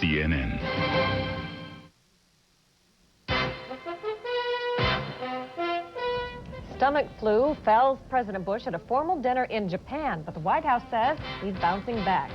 CNN. Stomach flu fells President Bush at a formal dinner in Japan, but the White House says he's bouncing back.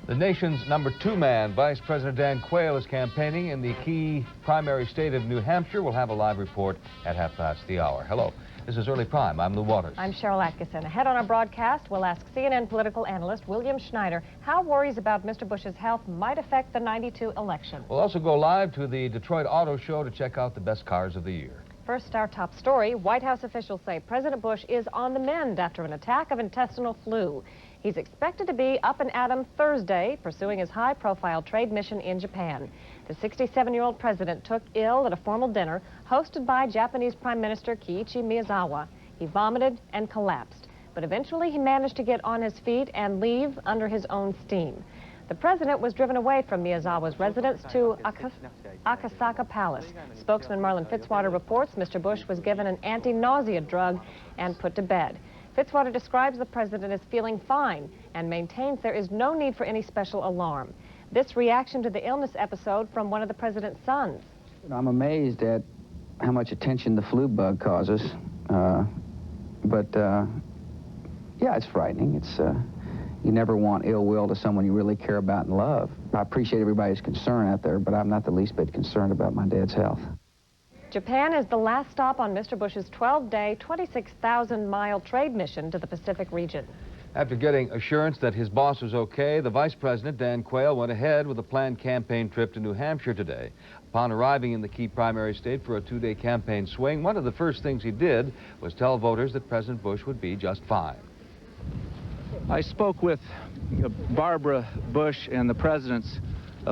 The nation's #2 man, Vice President Dan Quayle, is campaigning in the key primary state of New Hampshire. We'll have a live report at 1:30. Hello, this is Early Prime. I'm Lou Waters. I'm Cheryl Atkinson. Ahead on our broadcast, we'll ask CNN political analyst William Schneider how worries about Mr. Bush's health might affect the '92 election. We'll also go live to the Detroit Auto Show to check out the best cars of the year. First, our top story. White House officials say President Bush is on the mend after an attack of intestinal flu. He's expected to be up and at 'em Thursday, pursuing his high-profile trade mission in Japan. The 67-year-old president took ill at a formal dinner hosted by Japanese Prime Minister Kiichi Miyazawa. He vomited and collapsed, but eventually he managed to get on his feet and leave under his own steam. The president was driven away from Miyazawa's residence to Akasaka Palace. Spokesman Marlon Fitzwater reports Mr. Bush was given an anti-nausea drug and put to bed. Fitzwater describes the president as feeling fine and maintains there is no need for any special alarm. This reaction to the illness episode from one of the president's sons. I'm amazed at how much attention the flu bug causes. Yeah, it's frightening. You never want ill will to someone you really care about and love. I appreciate everybody's concern out there, but I'm not the least bit concerned about my dad's health. Japan is the last stop on Mr. Bush's 12-day, 26,000-mile trade mission to the Pacific region. After getting assurance that his boss was okay, the Vice President, Dan Quayle, went ahead with a planned campaign trip to New Hampshire today. Upon arriving in the key primary state for a 2-day campaign swing, one of the first things he did was tell voters that President Bush would be just fine. I spoke with Barbara Bush and the president's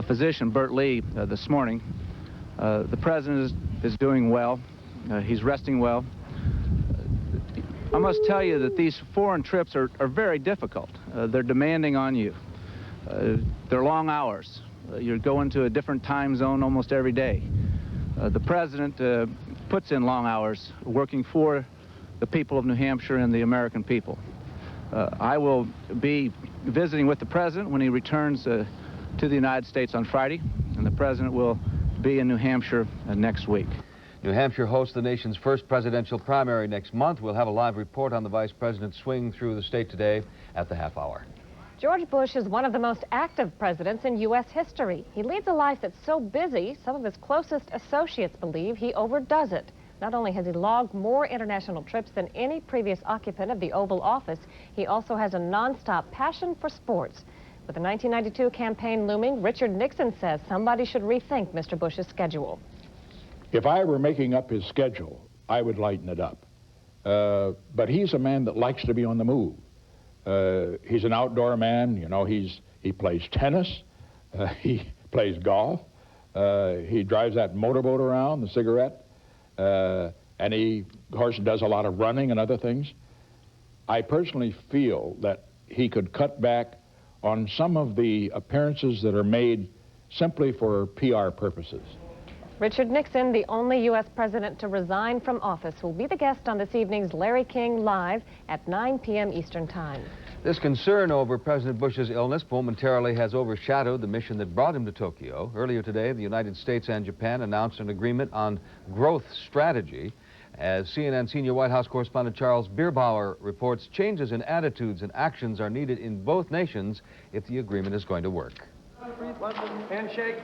physician, Bert Lee, this morning. The president is doing well. He's resting well. I must tell you that these foreign trips are very difficult. They're demanding on you. They're long hours. You're going to a different time zone almost every day. The president puts in long hours working for the people of New Hampshire and the American people. I will be visiting with the president when he returns to the United States on Friday, and the president will be in New Hampshire next week. New Hampshire hosts the nation's first presidential primary next month. We'll have a live report on the vice president's swing through the state today at the half-hour. George Bush is one of the most active presidents in U.S. history. He leads a life that's so busy, some of his closest associates believe he overdoes it. Not only has he logged more international trips than any previous occupant of the Oval Office, he also has a nonstop passion for sports. With the 1992 campaign looming, Richard Nixon says somebody should rethink Mr. Bush's schedule. If I were making up his schedule, I would lighten it up. But he's a man that likes to be on the move. He's an outdoor man. You know, he plays tennis. He plays golf. He drives that motorboat around, the cigarette. And he, of course, does a lot of running and other things. I personally feel that he could cut back on some of the appearances that are made simply for PR purposes. Richard Nixon, the only U.S. president to resign from office, will be the guest on this evening's Larry King Live at 9 p.m. Eastern Time. This concern over President Bush's illness momentarily has overshadowed the mission that brought him to Tokyo. Earlier today, the United States and Japan announced an agreement on growth strategy. As CNN senior White House correspondent Charles Bierbauer reports, changes in attitudes and actions are needed in both nations if the agreement is going to work. Handshake.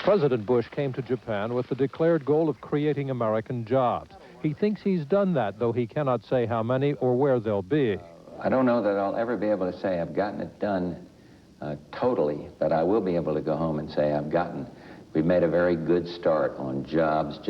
President Bush came to Japan with the declared goal of creating American jobs. He thinks he's done that, though he cannot say how many or where they'll be. I don't know that I'll ever be able to say I've gotten it done totally, but I will be able to go home and say we've made a very good start on jobs.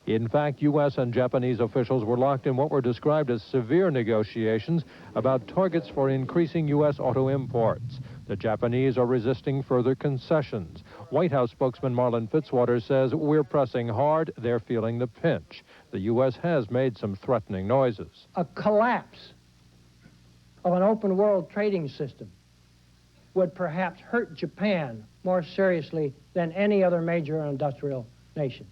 In fact, U.S. and Japanese officials were locked in what were described as severe negotiations about targets for increasing U.S. auto imports. The Japanese are resisting further concessions. White House spokesman Marlon Fitzwater says we're pressing hard, they're feeling the pinch. The U.S. has made some threatening noises. A collapse of an open world trading system would perhaps hurt Japan more seriously than any other major industrial nation.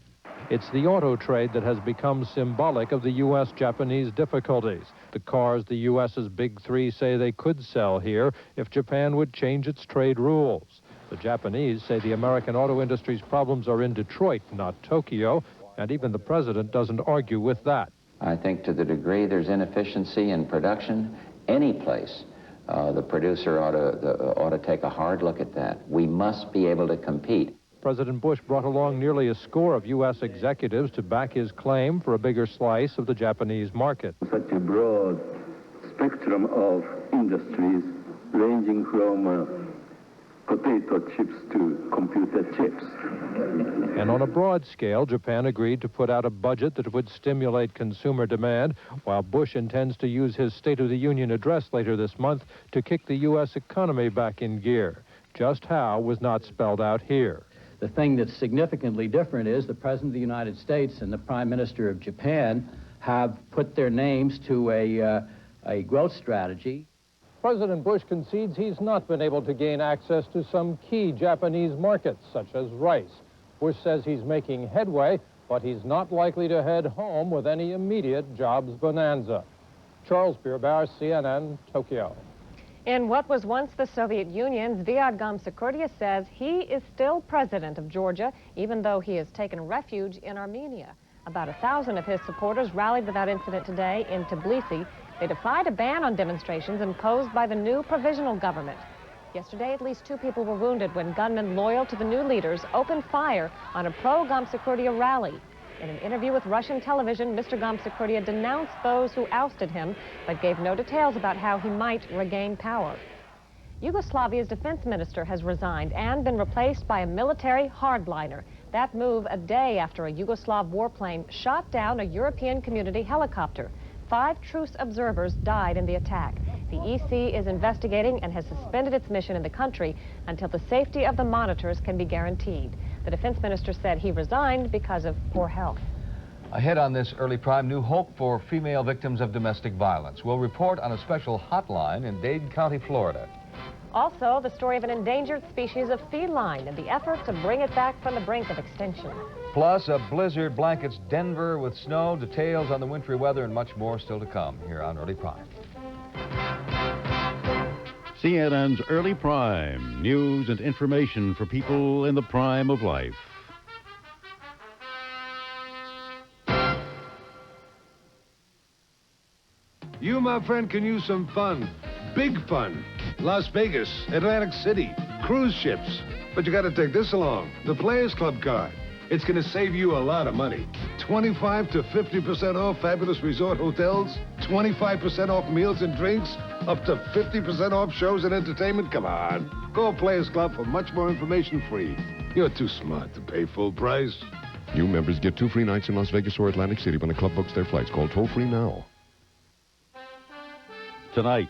It's the auto trade that has become symbolic of the U.S.-Japanese difficulties. The cars the U.S.'s big three say they could sell here if Japan would change its trade rules. The Japanese say the American auto industry's problems are in Detroit, not Tokyo, and even the president doesn't argue with that. I think to the degree there's inefficiency in production, any place, the producer ought to take a hard look at that. We must be able to compete. President Bush brought along nearly a score of U.S. executives to back his claim for a bigger slice of the Japanese market. Such a broad spectrum of industries ranging from potato chips to computer chips. And on a broad scale, Japan agreed to put out a budget that would stimulate consumer demand, while Bush intends to use his State of the Union address later this month to kick the U.S. economy back in gear. Just how was not spelled out here. The thing that's significantly different is the President of the United States and the Prime Minister of Japan have put their names to a growth strategy. President Bush concedes he's not been able to gain access to some key Japanese markets, such as rice. Bush says he's making headway, but he's not likely to head home with any immediate jobs bonanza. Charles Bierbaur, CNN, Tokyo. In what was once the Soviet Union's Vyad Gamsakhurdia says he is still president of Georgia, even though he has taken refuge in Armenia. About 1,000 of his supporters rallied without incident today in Tbilisi. They defied a ban on demonstrations imposed by the new provisional government. Yesterday, at least 2 people were wounded when gunmen loyal to the new leaders opened fire on a pro-Gamsakhurdia rally. In an interview with Russian television, Mr. Gamsakhurdia denounced those who ousted him, but gave no details about how he might regain power. Yugoslavia's defense minister has resigned and been replaced by a military hardliner. That move a day after a Yugoslav warplane shot down a European community helicopter. 5 truce observers died in the attack. The EC is investigating and has suspended its mission in the country until the safety of the monitors can be guaranteed. The defense minister said he resigned because of poor health. Ahead on this early prime, new hope for female victims of domestic violence. We'll report on a special hotline in Dade County, Florida. Also, the story of an endangered species of feline and the effort to bring it back from the brink of extinction. Plus, a blizzard blankets Denver with snow, details on the wintry weather, and much more still to come here on Early Prime. CNN's Early Prime, news and information for people in the prime of life. You, my friend, can use some fun. Big fun. Las Vegas, Atlantic City, cruise ships. But you got to take this along, the Players Club card. It's going to save you a lot of money. 25 to 50% off fabulous resort hotels, 25% off meals and drinks, up to 50% off shows and entertainment. Come on. Call Players Club for much more information free. You're too smart to pay full price. New members get 2 free nights in Las Vegas or Atlantic City when the club books their flights. Call toll-free now. Tonight,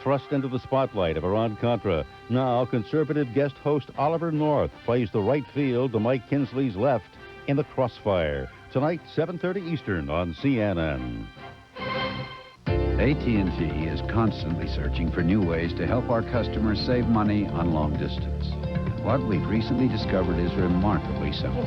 thrust into the spotlight of Iran-Contra. Now, conservative guest host Oliver North plays the right field to Mike Kinsley's left in the crossfire. Tonight, 7:30 Eastern on CNN. AT&T is constantly searching for new ways to help our customers save money on long distance. What we've recently discovered is remarkably simple.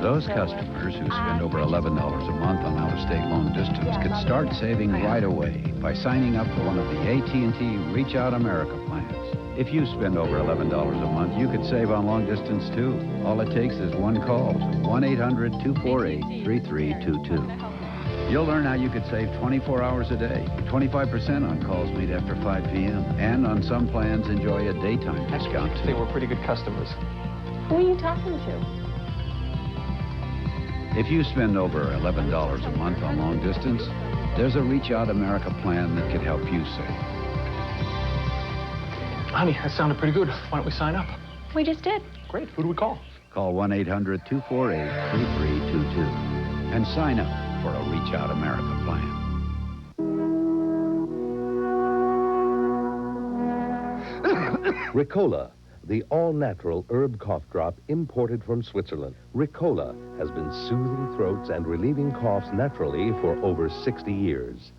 Those customers who spend over $11 a month on out-of-state long distance could start saving right away by signing up for one of the AT&T Reach Out America plans. If you spend over $11 a month, you could save on long distance too. All it takes is one call to 1-800-248-3322. You'll learn how you could save 24 hours a day, 25% on calls made after 5 p.m., and on some plans enjoy a daytime discount too. They were pretty good customers. Who are you talking to? If you spend over $11 a month on long distance, there's a Reach Out America plan that could help you save. Honey, that sounded pretty good. Why don't we sign up? We just did. Great. Who do we call? Call 1-800-248-3322 and sign up for a Reach Out America plan. Ricola, the all-natural herb cough drop imported from Switzerland. Ricola has been soothing throats and relieving coughs naturally for over 60 years.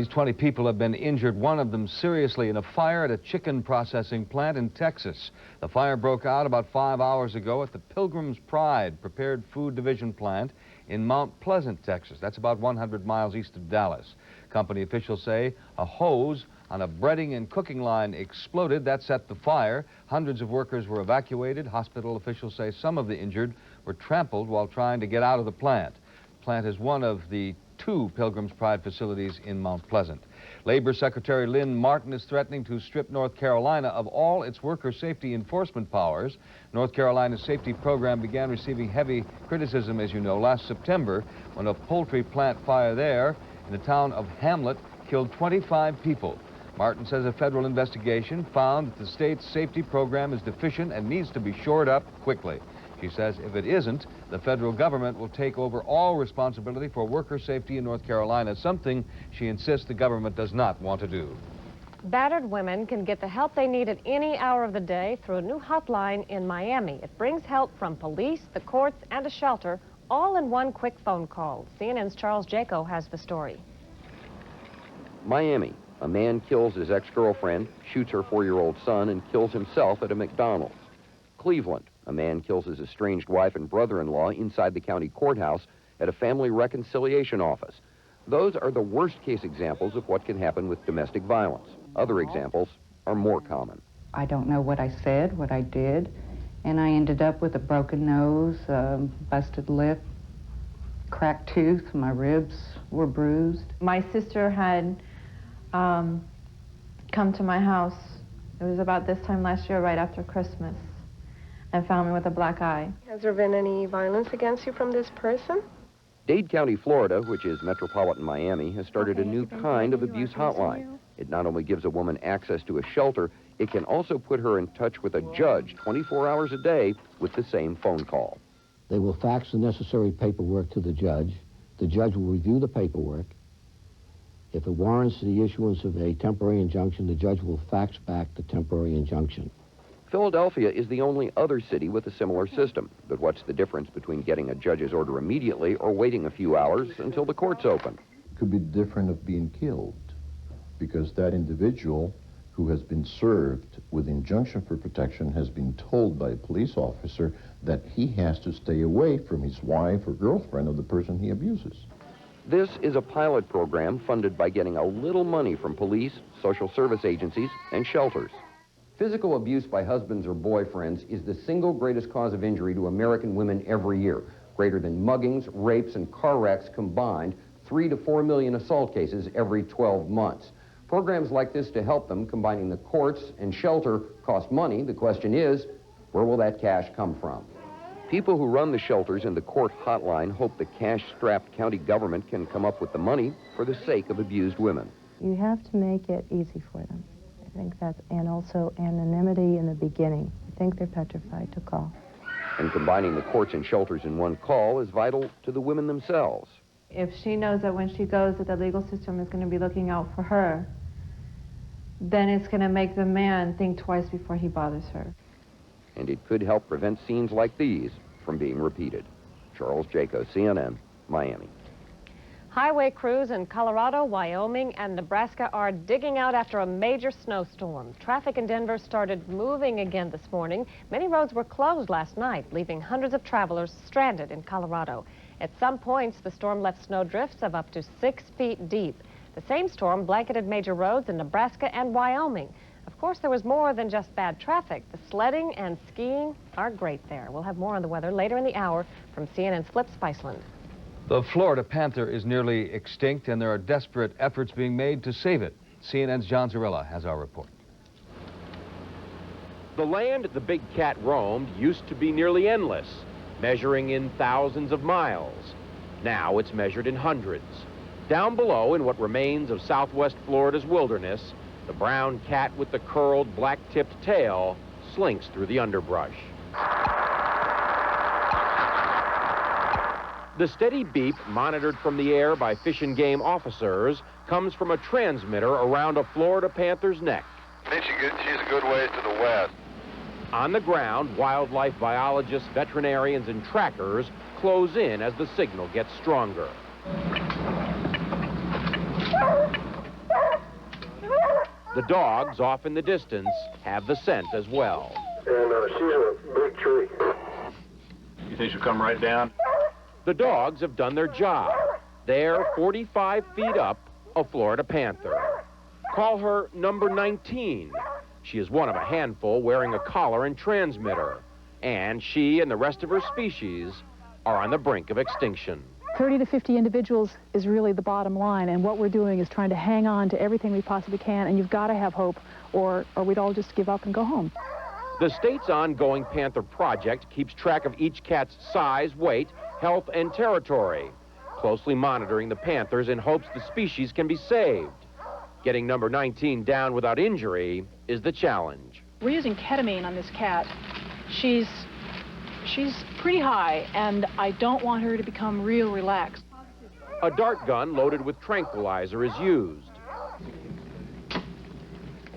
least 20 people have been injured, one of them seriously, in a fire at a chicken processing plant in Texas. The fire broke out about 5 hours ago at the Pilgrim's Pride Prepared Food Division plant in Mount Pleasant, Texas. That's about 100 miles east of Dallas. Company officials say a hose on a breading and cooking line exploded. That set the fire. Hundreds of workers were evacuated. Hospital officials say some of the injured were trampled while trying to get out of the plant. The plant is one of the 2 Pilgrim's Pride facilities in Mount Pleasant. Labor Secretary Lynn Martin is threatening to strip North Carolina of all its worker safety enforcement powers. North Carolina's safety program began receiving heavy criticism, as you know, last September when a poultry plant fire there in the town of Hamlet killed 25 people. Martin says a federal investigation found that the state's safety program is deficient and needs to be shored up quickly. She says if it isn't, the federal government will take over all responsibility for worker safety in North Carolina, something she insists the government does not want to do. Battered women can get the help they need at any hour of the day through a new hotline in Miami. It brings help from police, the courts, and a shelter, all in one quick phone call. CNN's Charles Jaco has the story. Miami. A man kills his ex-girlfriend, shoots her 4-year-old son, and kills himself at a McDonald's. Cleveland. A man kills his estranged wife and brother-in-law inside the county courthouse at a family reconciliation office. Those are the worst-case examples of what can happen with domestic violence. Other examples are more common. I don't know what I said, what I did, and I ended up with a broken nose, busted lip, cracked tooth, my ribs were bruised. My sister had come to my house. It was about this time last year, right after Christmas, and found me with a black eye. Has there been any violence against you from this person? Dade County, Florida, which is metropolitan Miami, has started a new kind of abuse hotline. It not only gives a woman access to a shelter, it can also put her in touch with a judge 24 hours a day with the same phone call. They will fax the necessary paperwork to the judge. The judge will review the paperwork. If it warrants the issuance of a temporary injunction, the judge will fax back the temporary injunction. Philadelphia is the only other city with a similar system. But what's the difference between getting a judge's order immediately or waiting a few hours until the court's open? Could be different of being killed, because that individual who has been served with injunction for protection has been told by a police officer that he has to stay away from his wife or girlfriend or the person he abuses. This is a pilot program funded by getting a little money from police, social service agencies, and shelters. Physical abuse by husbands or boyfriends is the single greatest cause of injury to American women every year, greater than muggings, rapes, and car wrecks combined, 3 to 4 million assault cases every 12 months. Programs like this to help them, combining the courts and shelter, cost money. The question is, where will that cash come from? People who run the shelters and the court hotline hope the cash-strapped county government can come up with the money for the sake of abused women. You have to make it easy for them. I think that's, and also anonymity in the beginning. I think they're petrified to call. And combining the courts and shelters in one call is vital to the women themselves. If she knows that when she goes that the legal system is going to be looking out for her, then it's going to make the man think twice before he bothers her. And it could help prevent scenes like these from being repeated. Charles Jaco, CNN, Miami. Highway crews in Colorado, Wyoming, and Nebraska are digging out after a major snowstorm. Traffic in Denver started moving again this morning. Many roads were closed last night, leaving hundreds of travelers stranded in Colorado. At some points, the storm left snow drifts of up to 6 feet deep. The same storm blanketed major roads in Nebraska and Wyoming. Of course, there was more than just bad traffic. The sledding and skiing are great there. We'll have more on the weather later in the hour from CNN's Flip Spiceland. The Florida panther is nearly extinct, and there are desperate efforts being made to save it. CNN's John Zarilla has our report. The land the big cat roamed used to be nearly endless, measuring in thousands of miles. Now it's measured in hundreds. Down below, in what remains of southwest Florida's wilderness, the brown cat with the curled, black-tipped tail slinks through the underbrush. The steady beep, monitored from the air by Fish and Game officers, comes from a transmitter around a Florida panther's neck. She's a good ways to the west. On the ground, wildlife biologists, veterinarians, and trackers close in as the signal gets stronger. The dogs off in the distance have the scent as well. And she's a big tree. You think she'll come right down? The dogs have done their job. They're 45 feet up, a Florida panther. Call her number 19. She is one of a handful wearing a collar and transmitter. And she and the rest of her species are on the brink of extinction. 30 to 50 individuals is really the bottom line, and what we're doing is trying to hang on to everything we possibly can, and you've got to have hope, or we'd all just give up and go home. The state's ongoing Panther project keeps track of each cat's size, weight, health, and territory, closely monitoring the panthers in hopes the species can be saved. Getting number 19 down without injury is the challenge. We're using ketamine on this cat. She's pretty high, and I don't want her to become real relaxed. A dart gun loaded with tranquilizer is used.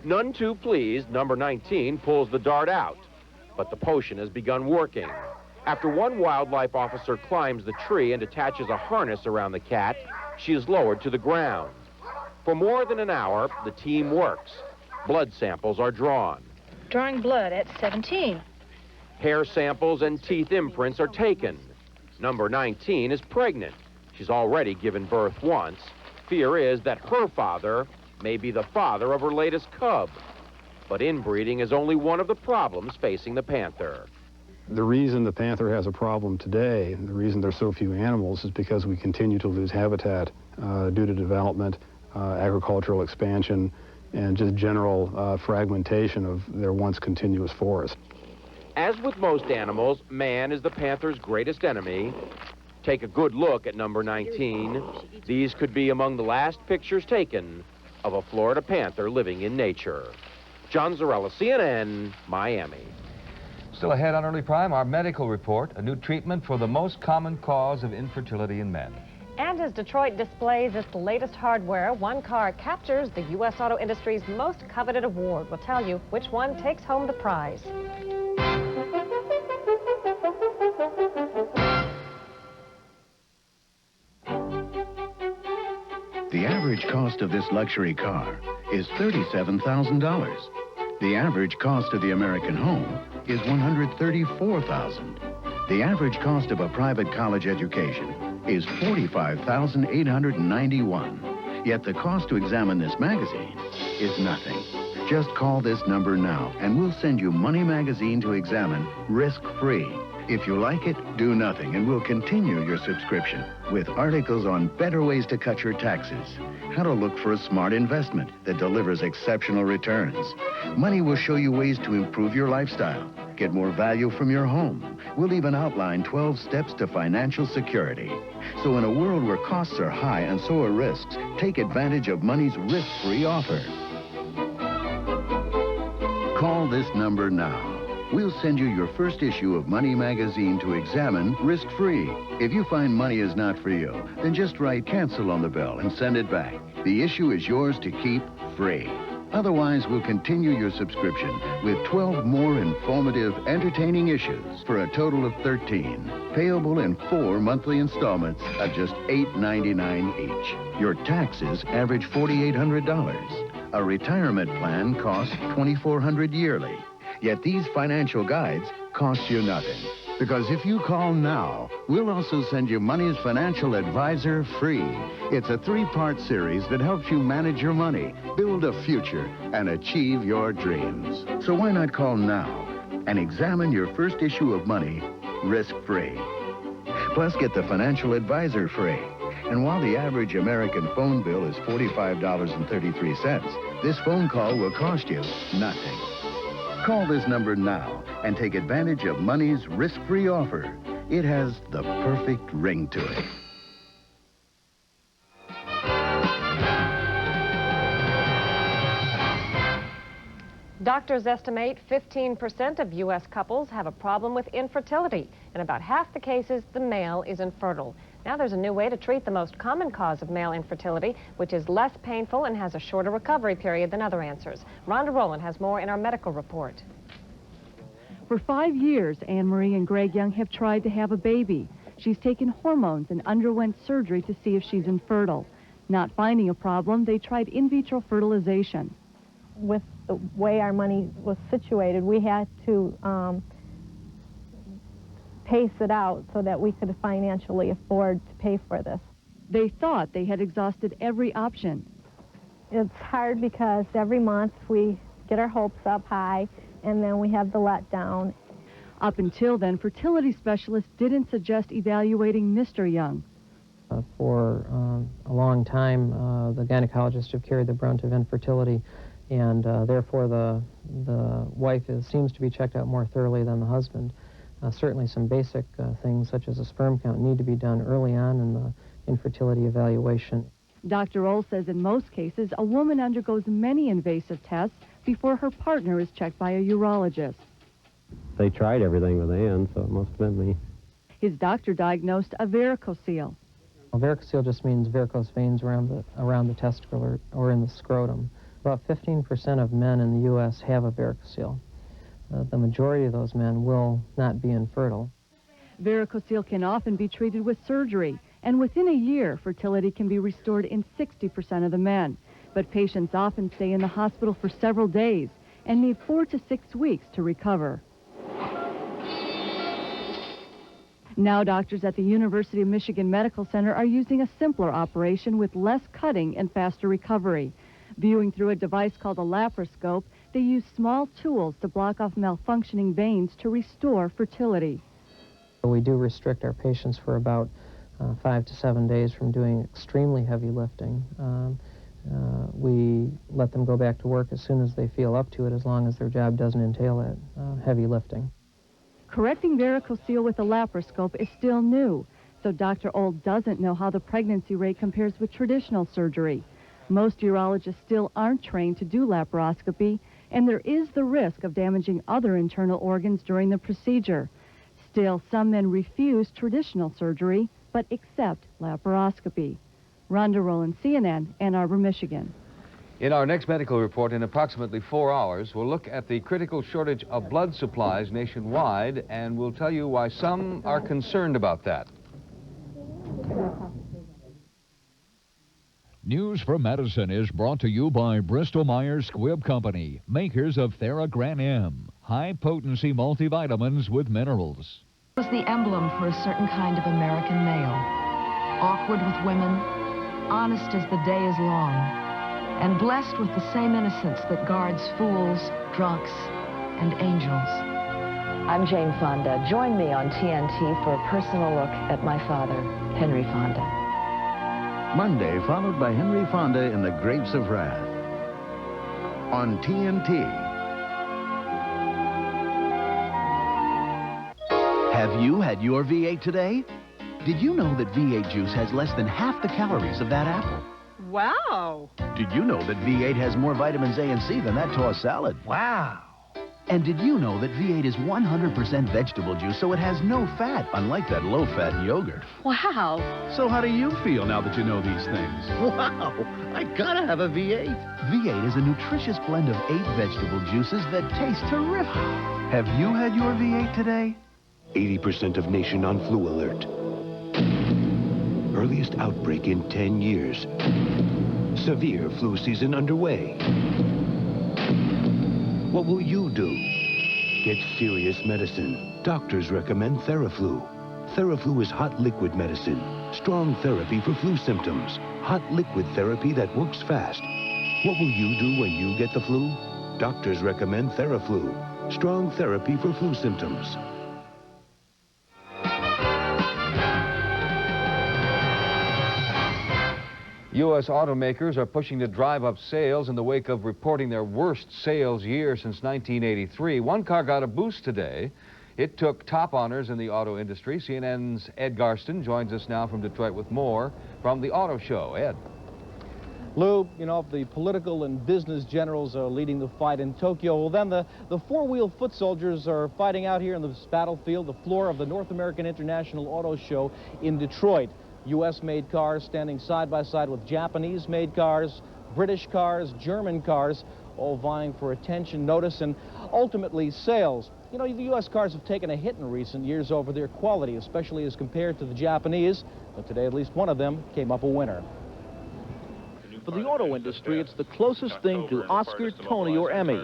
None too pleased, number 19 pulls the dart out, but the potion has begun working. After one wildlife officer climbs the tree and attaches a harness around the cat, she is lowered to the ground. For more than an hour, the team works. Blood samples are drawn. Drawing blood at 17. Hair samples and teeth imprints are taken. Number 19 is pregnant. She's already given birth once. Fear is that her father may be the father of her latest cub. But inbreeding is only one of the problems facing the panther. The reason the panther has a problem today, the reason there's so few animals, is because we continue to lose habitat due to development, agricultural expansion, and just general fragmentation of their once continuous forest. As with most animals, man is the panther's greatest enemy. Take a good look at number 19. These could be among the last pictures taken of a Florida panther living in nature. John Zarella, CNN, Miami. Still ahead on Early Prime, our medical report, a new treatment for the most common cause of infertility in men. And as Detroit displays its latest hardware, one car captures the U.S. auto industry's most coveted award. We'll tell you which one takes home the prize. The average cost of this luxury car is $37,000. The average cost of the American home is $134,000. The average cost of a private college education is $45,891. Yet the cost to examine this magazine is nothing. Just call this number now, and we'll send you Money Magazine to examine risk-free. If you like it, do nothing, and we'll continue your subscription with articles on better ways to cut your taxes, how to look for a smart investment that delivers exceptional returns. Money will show you ways to improve your lifestyle, get more value from your home. We'll even outline 12 steps to financial security. So in a world where costs are high and so are risks, take advantage of Money's risk-free offer. Call this number now. We'll send you your first issue of Money Magazine to examine risk-free. If you find Money is not for you, then just write cancel on the bill and send it back. The issue is yours to keep free. Otherwise, we'll continue your subscription with 12 more informative, entertaining issues for a total of 13, payable in 4 monthly installments of just $8.99 each. Your taxes average $4,800. A retirement plan costs $2,400 yearly. Yet these financial guides cost you nothing. Because if you call now, we'll also send you Money's Financial Advisor free. It's a 3-part series that helps you manage your money, build a future, and achieve your dreams. So why not call now and examine your first issue of Money risk-free? Plus, get the Financial Advisor free. And while the average American phone bill is $45.33, this phone call will cost you nothing. Call this number now and take advantage of Money's risk-free offer. It has the perfect ring to it. Doctors estimate 15% of U.S. couples have a problem with infertility. In about half the cases, the male is infertile. Now there's a new way to treat the most common cause of male infertility, which is less painful and has a shorter recovery period than other answers. Rhonda Rowland has more in our medical report. For 5 years, Anne-Marie and Greg Young have tried to have a baby. She's taken hormones and underwent surgery to see if she's infertile. Not finding a problem, they tried in vitro fertilization. with the way our money was situated, we had to pace it out so that we could financially afford to pay for this. They thought they had exhausted every option. It's hard because every month we get our hopes up high and then we have the letdown. Up until then, fertility specialists didn't suggest evaluating Mr. Young. For a long time, the gynecologists have carried the brunt of infertility, and therefore the wife seems to be checked out more thoroughly than the husband. Certainly some basic things such as a sperm count need to be done early on in the infertility evaluation. Dr. Ohl says in most cases, a woman undergoes many invasive tests before her partner is checked by a urologist. They tried everything with Ann, so it must have been me. His doctor diagnosed a varicocele. Well, varicocele just means varicose veins around the testicle or in the scrotum. About 15% of men in the U.S. have a varicocele. The majority of those men will not be infertile. Varicocele can often be treated with surgery, and within a year, fertility can be restored in 60% of the men. But patients often stay in the hospital for several days and need 4 to 6 weeks to recover. Now doctors at the University of Michigan Medical Center are using a simpler operation with less cutting and faster recovery. Viewing through a device called a laparoscope, they use small tools to block off malfunctioning veins to restore fertility. We do restrict our patients for about 5 to 7 days from doing extremely heavy lifting. We let them go back to work as soon as they feel up to it, as long as their job doesn't entail that heavy lifting. Correcting varicocele with a laparoscope is still new, so Dr. Ohl doesn't know how the pregnancy rate compares with traditional surgery. Most urologists still aren't trained to do laparoscopy, and there is the risk of damaging other internal organs during the procedure. Still, some men refuse traditional surgery, but accept laparoscopy. Rhonda Rowland, CNN, Ann Arbor, Michigan. In our next medical report, in approximately 4 hours, we'll look at the critical shortage of blood supplies nationwide, and we'll tell you why some are concerned about that. News from Medicine is brought to you by Bristol-Myers Squibb Company, makers of Theragran M, high-potency multivitamins with minerals. It was the emblem for a certain kind of American male. Awkward with women, honest as the day is long, and blessed with the same innocence that guards fools, drunks, and angels. I'm Jane Fonda. Join me on TNT for a personal look at my father, Henry Fonda. Monday, followed by Henry Fonda in The Grapes of Wrath. On TNT. Have you had your V8 today? Did you know that V8 juice has less than half the calories of that apple? Wow! Did you know that V8 has more vitamins A and C than that tossed salad? Wow! And did you know that V8 is 100% vegetable juice, so it has no fat, unlike that low-fat yogurt? Wow! So how do you feel now that you know these things? Wow! I gotta have a V8. V8 is a nutritious blend of 8 vegetable juices that taste terrific. Have you had your V8 today? 80% of nation on flu alert. Earliest outbreak in 10 years. Severe flu season underway. What will you do? Get serious medicine. Doctors recommend Theraflu. Theraflu is hot liquid medicine. Strong therapy for flu symptoms. Hot liquid therapy that works fast. What will you do when you get the flu? Doctors recommend Theraflu. Strong therapy for flu symptoms. U.S. automakers are pushing to drive up sales in the wake of reporting their worst sales year since 1983. One car got a boost today. It took top honors in the auto industry. CNN's Ed Garston joins us now from Detroit with more from the auto show. Ed. Lou, you know, if the political and business generals are leading the fight in Tokyo, well, then the four-wheel foot soldiers are fighting out here on this battlefield, the floor of the North American International Auto Show in Detroit. U.S.-made cars standing side by side with Japanese-made cars, British cars, German cars, all vying for attention, notice, and ultimately sales. You know, the U.S. cars have taken a hit in recent years over their quality, especially as compared to the Japanese, but today at least one of them came up a winner. For the auto industry, it's the closest thing to Oscar, Tony, or Emmy.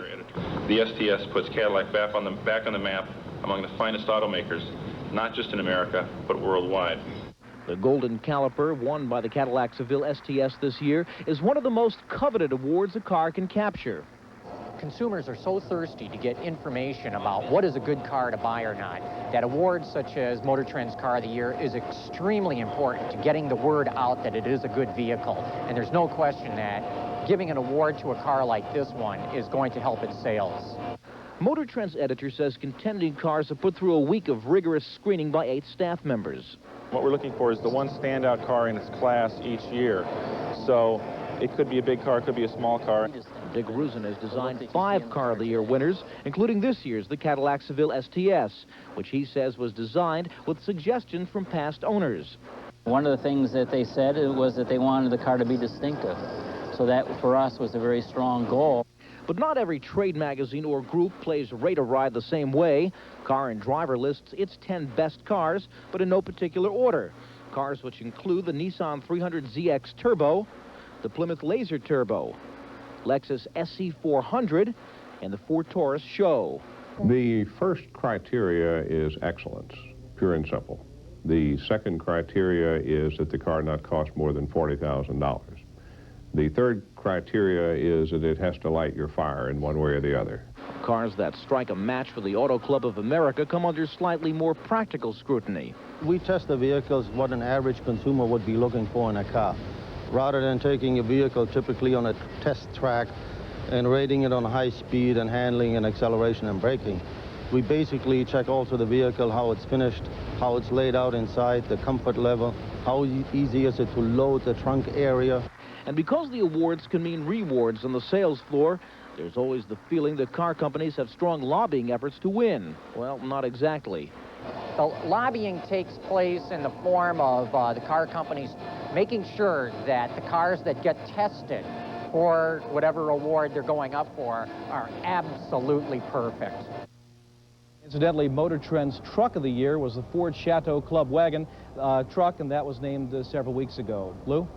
The STS puts Cadillac back on the map among the finest automakers, not just in America, but worldwide. The Golden Caliper, won by the Cadillac Seville STS this year, is one of the most coveted awards a car can capture. Consumers are so thirsty to get information about what is a good car to buy or not, that awards such as Motor Trend's Car of the Year is extremely important to getting the word out that it is a good vehicle. And there's no question that giving an award to a car like this one is going to help its sales. Motor Trend's editor says contending cars are put through a week of rigorous screening by 8 staff members. What we're looking for is the one standout car in its class each year. So it could be a big car, it could be a small car. Dick Rusin has designed 5 Car of the Year winners, including this year's the Cadillac Seville STS, which he says was designed with suggestions from past owners. One of the things that they said was that they wanted the car to be distinctive. So that, for us, was a very strong goal. But not every trade magazine or group plays Rate or Ride the same way. Car and Driver lists its 10 best cars, but in no particular order. Cars which include the Nissan 300ZX Turbo, the Plymouth Laser Turbo, Lexus SC400, and the Ford Taurus Show. The first criteria is excellence, pure and simple. The second criteria is that the car not cost more than $40,000. The third criteria is that it has to light your fire in one way or the other. Cars that strike a match for the Auto Club of America come under slightly more practical scrutiny. We test the vehicles what an average consumer would be looking for in a car. Rather than taking a vehicle typically on a test track and rating it on high speed and handling and acceleration and braking, we basically check also the vehicle, how it's finished, how it's laid out inside, the comfort level, how easy is it to load the trunk area. And because the awards can mean rewards on the sales floor, there's always the feeling that car companies have strong lobbying efforts to win. Well, not exactly. The lobbying takes place in the form of the car companies making sure that the cars that get tested for whatever award they're going up for are absolutely perfect. Incidentally, Motor Trend's Truck of the Year was the Ford Chateau Club Wagon truck, and that was named several weeks ago. Lou?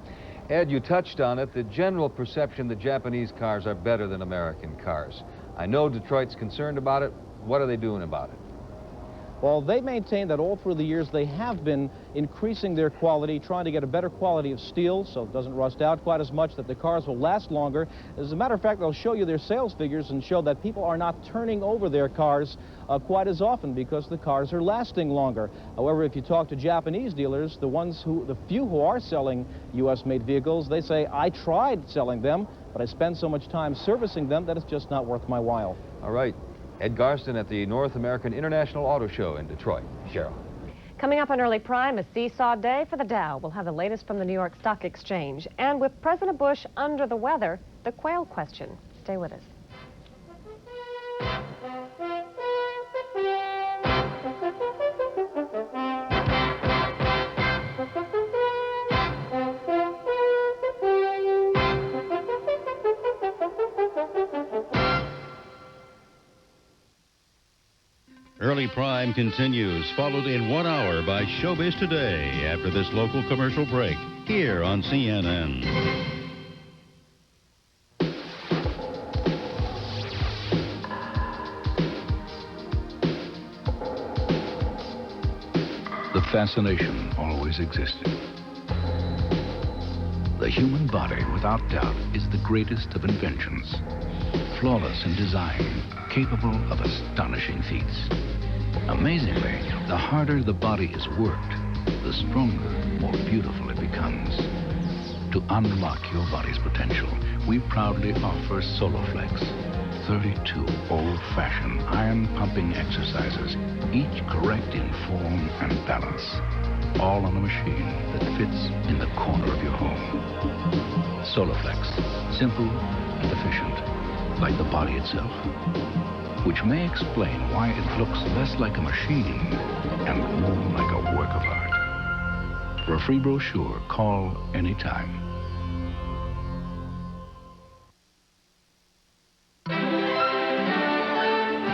Ed, you touched on it, the general perception that Japanese cars are better than American cars. I know Detroit's concerned about it. What are they doing about it? Well, they maintain that all through the years they have been increasing their quality, trying to get a better quality of steel so it doesn't rust out quite as much, that the cars will last longer. As a matter of fact, they'll show you their sales figures and show that people are not turning over their cars quite as often because the cars are lasting longer. However, if you talk to Japanese dealers, the few who are selling U.S.-made vehicles, they say, I tried selling them, but I spend so much time servicing them that it's just not worth my while. All right. Ed Garston at the North American International Auto Show in Detroit. Cheryl. Coming up on Early Prime, a seesaw day for the Dow. We'll have the latest from the New York Stock Exchange. And with President Bush under the weather, the quail question. Stay with us. Early Prime continues, followed in 1 hour by Showbiz Today after this local commercial break here on CNN. The fascination always existed. The human body, without doubt, is the greatest of inventions. Flawless in design, capable of astonishing feats. Amazingly, the harder the body is worked, the stronger, more beautiful it becomes. To unlock your body's potential, we proudly offer Soloflex. 32 old-fashioned iron-pumping exercises, each correct in form and balance. All on a machine that fits in the corner of your home. Soloflex, simple and efficient, like the body itself. Which may explain why it looks less like a machine and more like a work of art. For a free brochure, call anytime.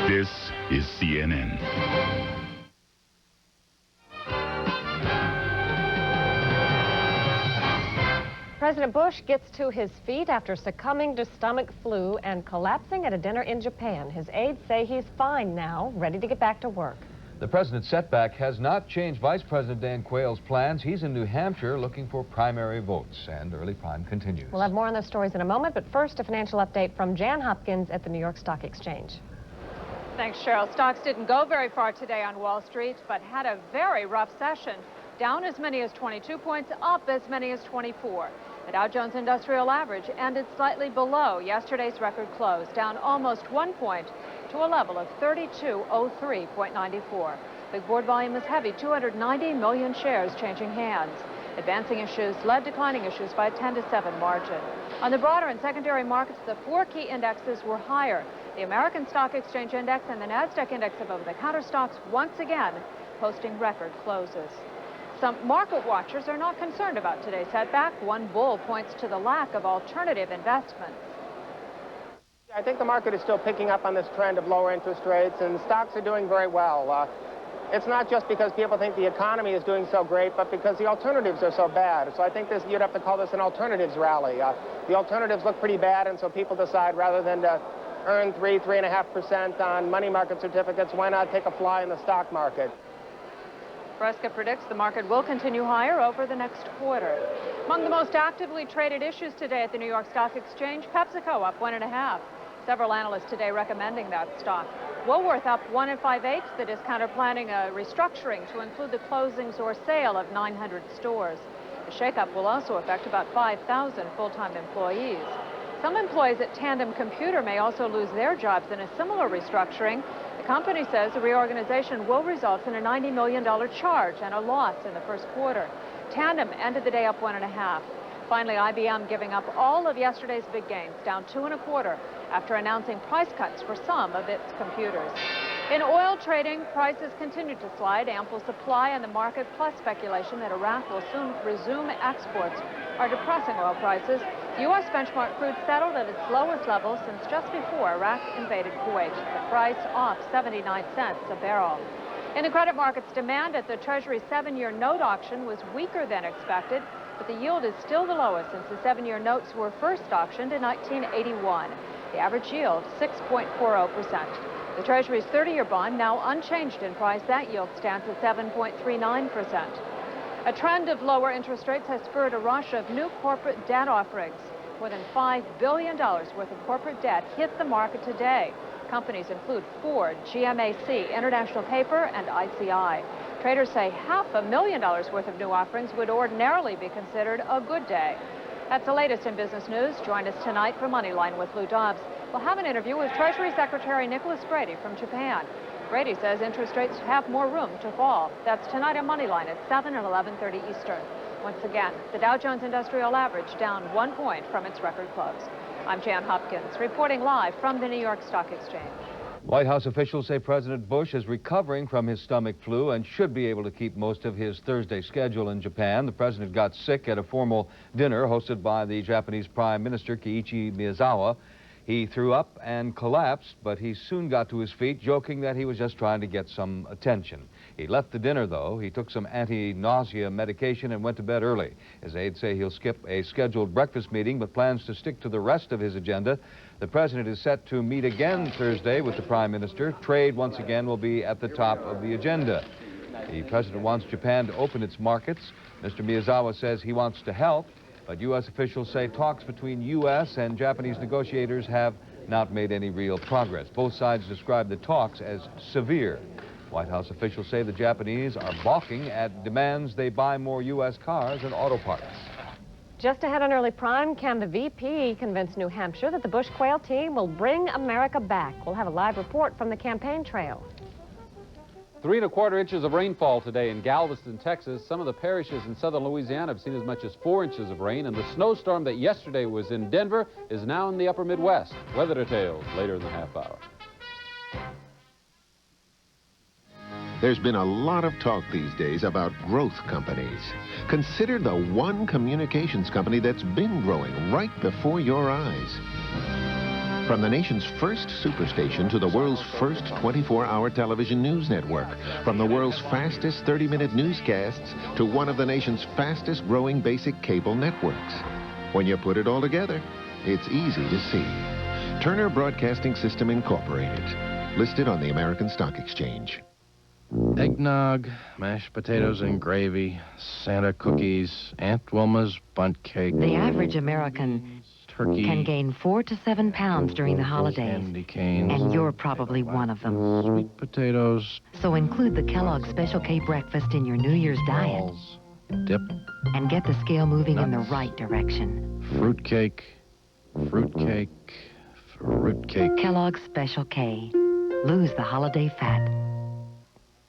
This is CNN. President Bush gets to his feet after succumbing to stomach flu and collapsing at a dinner in Japan. His aides say he's fine now, ready to get back to work. The president's setback has not changed Vice President Dan Quayle's plans. He's in New Hampshire looking for primary votes, and Early Prime continues. We'll have more on those stories in a moment, but first a financial update from Jan Hopkins at the New York Stock Exchange. Thanks, Cheryl. Stocks didn't go very far today on Wall Street, but had a very rough session. Down as many as 22 points, up as many as 24. The Dow Jones Industrial Average ended slightly below yesterday's record close, down almost 1 point to a level of 3203.94. Big board volume is heavy, 290 million shares changing hands. Advancing issues led declining issues by a 10-7 margin. On the broader and secondary markets, the four key indexes were higher. The American Stock Exchange Index and the NASDAQ Index of over-the-counter stocks once again posting record closes. Some market watchers are not concerned about today's setback. One bull points to the lack of alternative investments. I think the market is still picking up on this trend of lower interest rates, and stocks are doing very well. It's not just because people think the economy is doing so great, but because the alternatives are so bad. So I think you'd have to call this an alternatives rally. The alternatives look pretty bad, and so people decide rather than to earn 3.5% on money market certificates, why not take a fly in the stock market? Fresca predicts the market will continue higher over the next quarter. Among the most actively traded issues today at the New York Stock Exchange, PepsiCo up 1.5. Several analysts today recommending that stock. Woolworth up 1 5/8. The discounter planning a restructuring to include the closings or sale of 900 stores. The shakeup will also affect about 5,000 full-time employees. Some employees at Tandem Computer may also lose their jobs in a similar restructuring. The company says the reorganization will result in a $90 million charge and a loss in the first quarter. Tandem ended the day up 1.5. Finally, IBM giving up all of yesterday's big gains, down 2.25 after announcing price cuts for some of its computers. In oil trading, prices continue to slide. Ample supply in the market plus speculation that Iraq will soon resume exports are depressing oil prices. The U.S. benchmark crude settled at its lowest level since just before Iraq invaded Kuwait. The price off 79 cents a barrel. In the credit markets, demand at the Treasury 7-year note auction was weaker than expected, but the yield is still the lowest since the 7-year notes were first auctioned in 1981. The average yield, 6.40%. The Treasury's 30-year bond, now unchanged in price, that yield stands at 7.39%. A trend of lower interest rates has spurred a rush of new corporate debt offerings. More than $5 billion worth of corporate debt hit the market today. Companies include Ford, GMAC, International Paper, and ICI. Traders say $500,000 worth of new offerings would ordinarily be considered a good day. That's the latest in business news. Join us tonight for Moneyline with Lou Dobbs. We'll have an interview with Treasury Secretary Nicholas Brady from Japan. Brady says interest rates have more room to fall. That's tonight on Moneyline at 7 and 11:30 Eastern. Once again, the Dow Jones Industrial Average down 1 point from its record close. I'm Jan Hopkins, reporting live from the New York Stock Exchange. White House officials say President Bush is recovering from his stomach flu and should be able to keep most of his Thursday schedule in Japan. The president got sick at a formal dinner hosted by the Japanese Prime Minister Kiichi Miyazawa. He threw up and collapsed, but he soon got to his feet, joking that he was just trying to get some attention. He left the dinner, though. He took some anti-nausea medication and went to bed early. His aides say he'll skip a scheduled breakfast meeting, but plans to stick to the rest of his agenda. The president is set to meet again Thursday with the Prime Minister. Trade, once again, will be at the top of the agenda. The president wants Japan to open its markets. Mr. Miyazawa says he wants to help, but U.S. officials say talks between U.S. and Japanese negotiators have not made any real progress. Both sides describe the talks as severe. White House officials say the Japanese are balking at demands they buy more U.S. cars and auto parts. Just ahead on Early Prime, can the VP convince New Hampshire that the Bush-Quayle team will bring America back? We'll have a live report from the campaign trail. 3 1/4 inches of rainfall today in Galveston, Texas. Some of the parishes in southern Louisiana have seen as much as 4 inches of rain, and the snowstorm that yesterday was in Denver is now in the upper Midwest. Weather details later in the half hour. There's been a lot of talk these days about growth companies. Consider the one communications company that's been growing right before your eyes. From the nation's first superstation to the world's first 24-hour television news network. From the world's fastest 30-minute newscasts to one of the nation's fastest growing basic cable networks. When you put it all together, it's easy to see. Turner Broadcasting System Incorporated, listed on the American Stock Exchange. Eggnog, mashed potatoes and gravy, Santa cookies, Aunt Wilma's bundt cake. The average American turkey can gain 4 to 7 pounds during the holidays, candy canes, and you're probably one of them. sweet potatoes, So include the Kellogg's Special K breakfast in your New Year's diet balls, dip, and get the scale moving in the right direction. fruitcake, fruitcake, fruitcake. Kellogg's Special K. Lose the holiday fat.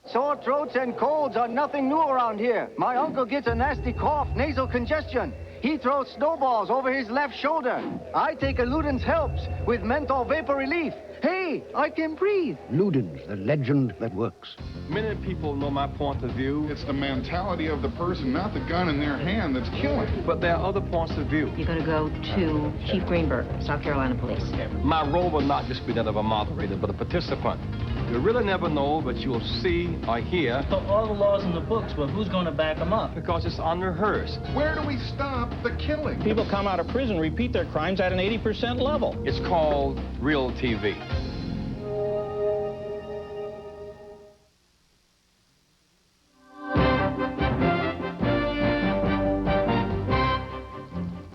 Sore throats and colds are nothing new around here. My uncle gets a nasty cough, nasal congestion. He throws snowballs over his left shoulder. I take a Luden's Helps with menthol vapor relief. Hey, I can breathe. Luden's, the legend that works. Many people know my point of view. It's the mentality of the person, not the gun in their hand, that's killing. But there are other points of view. You're going to go to Chief Greenberg, South Carolina Police. My role will not just be that of a moderator, but a participant. You really never know, but you'll see or hear. So all the laws in the books, but who's going to back them up? Because it's unrehearsed. Where do we stop the killing? People come out of prison, repeat their crimes at an 80% level. It's called real TV.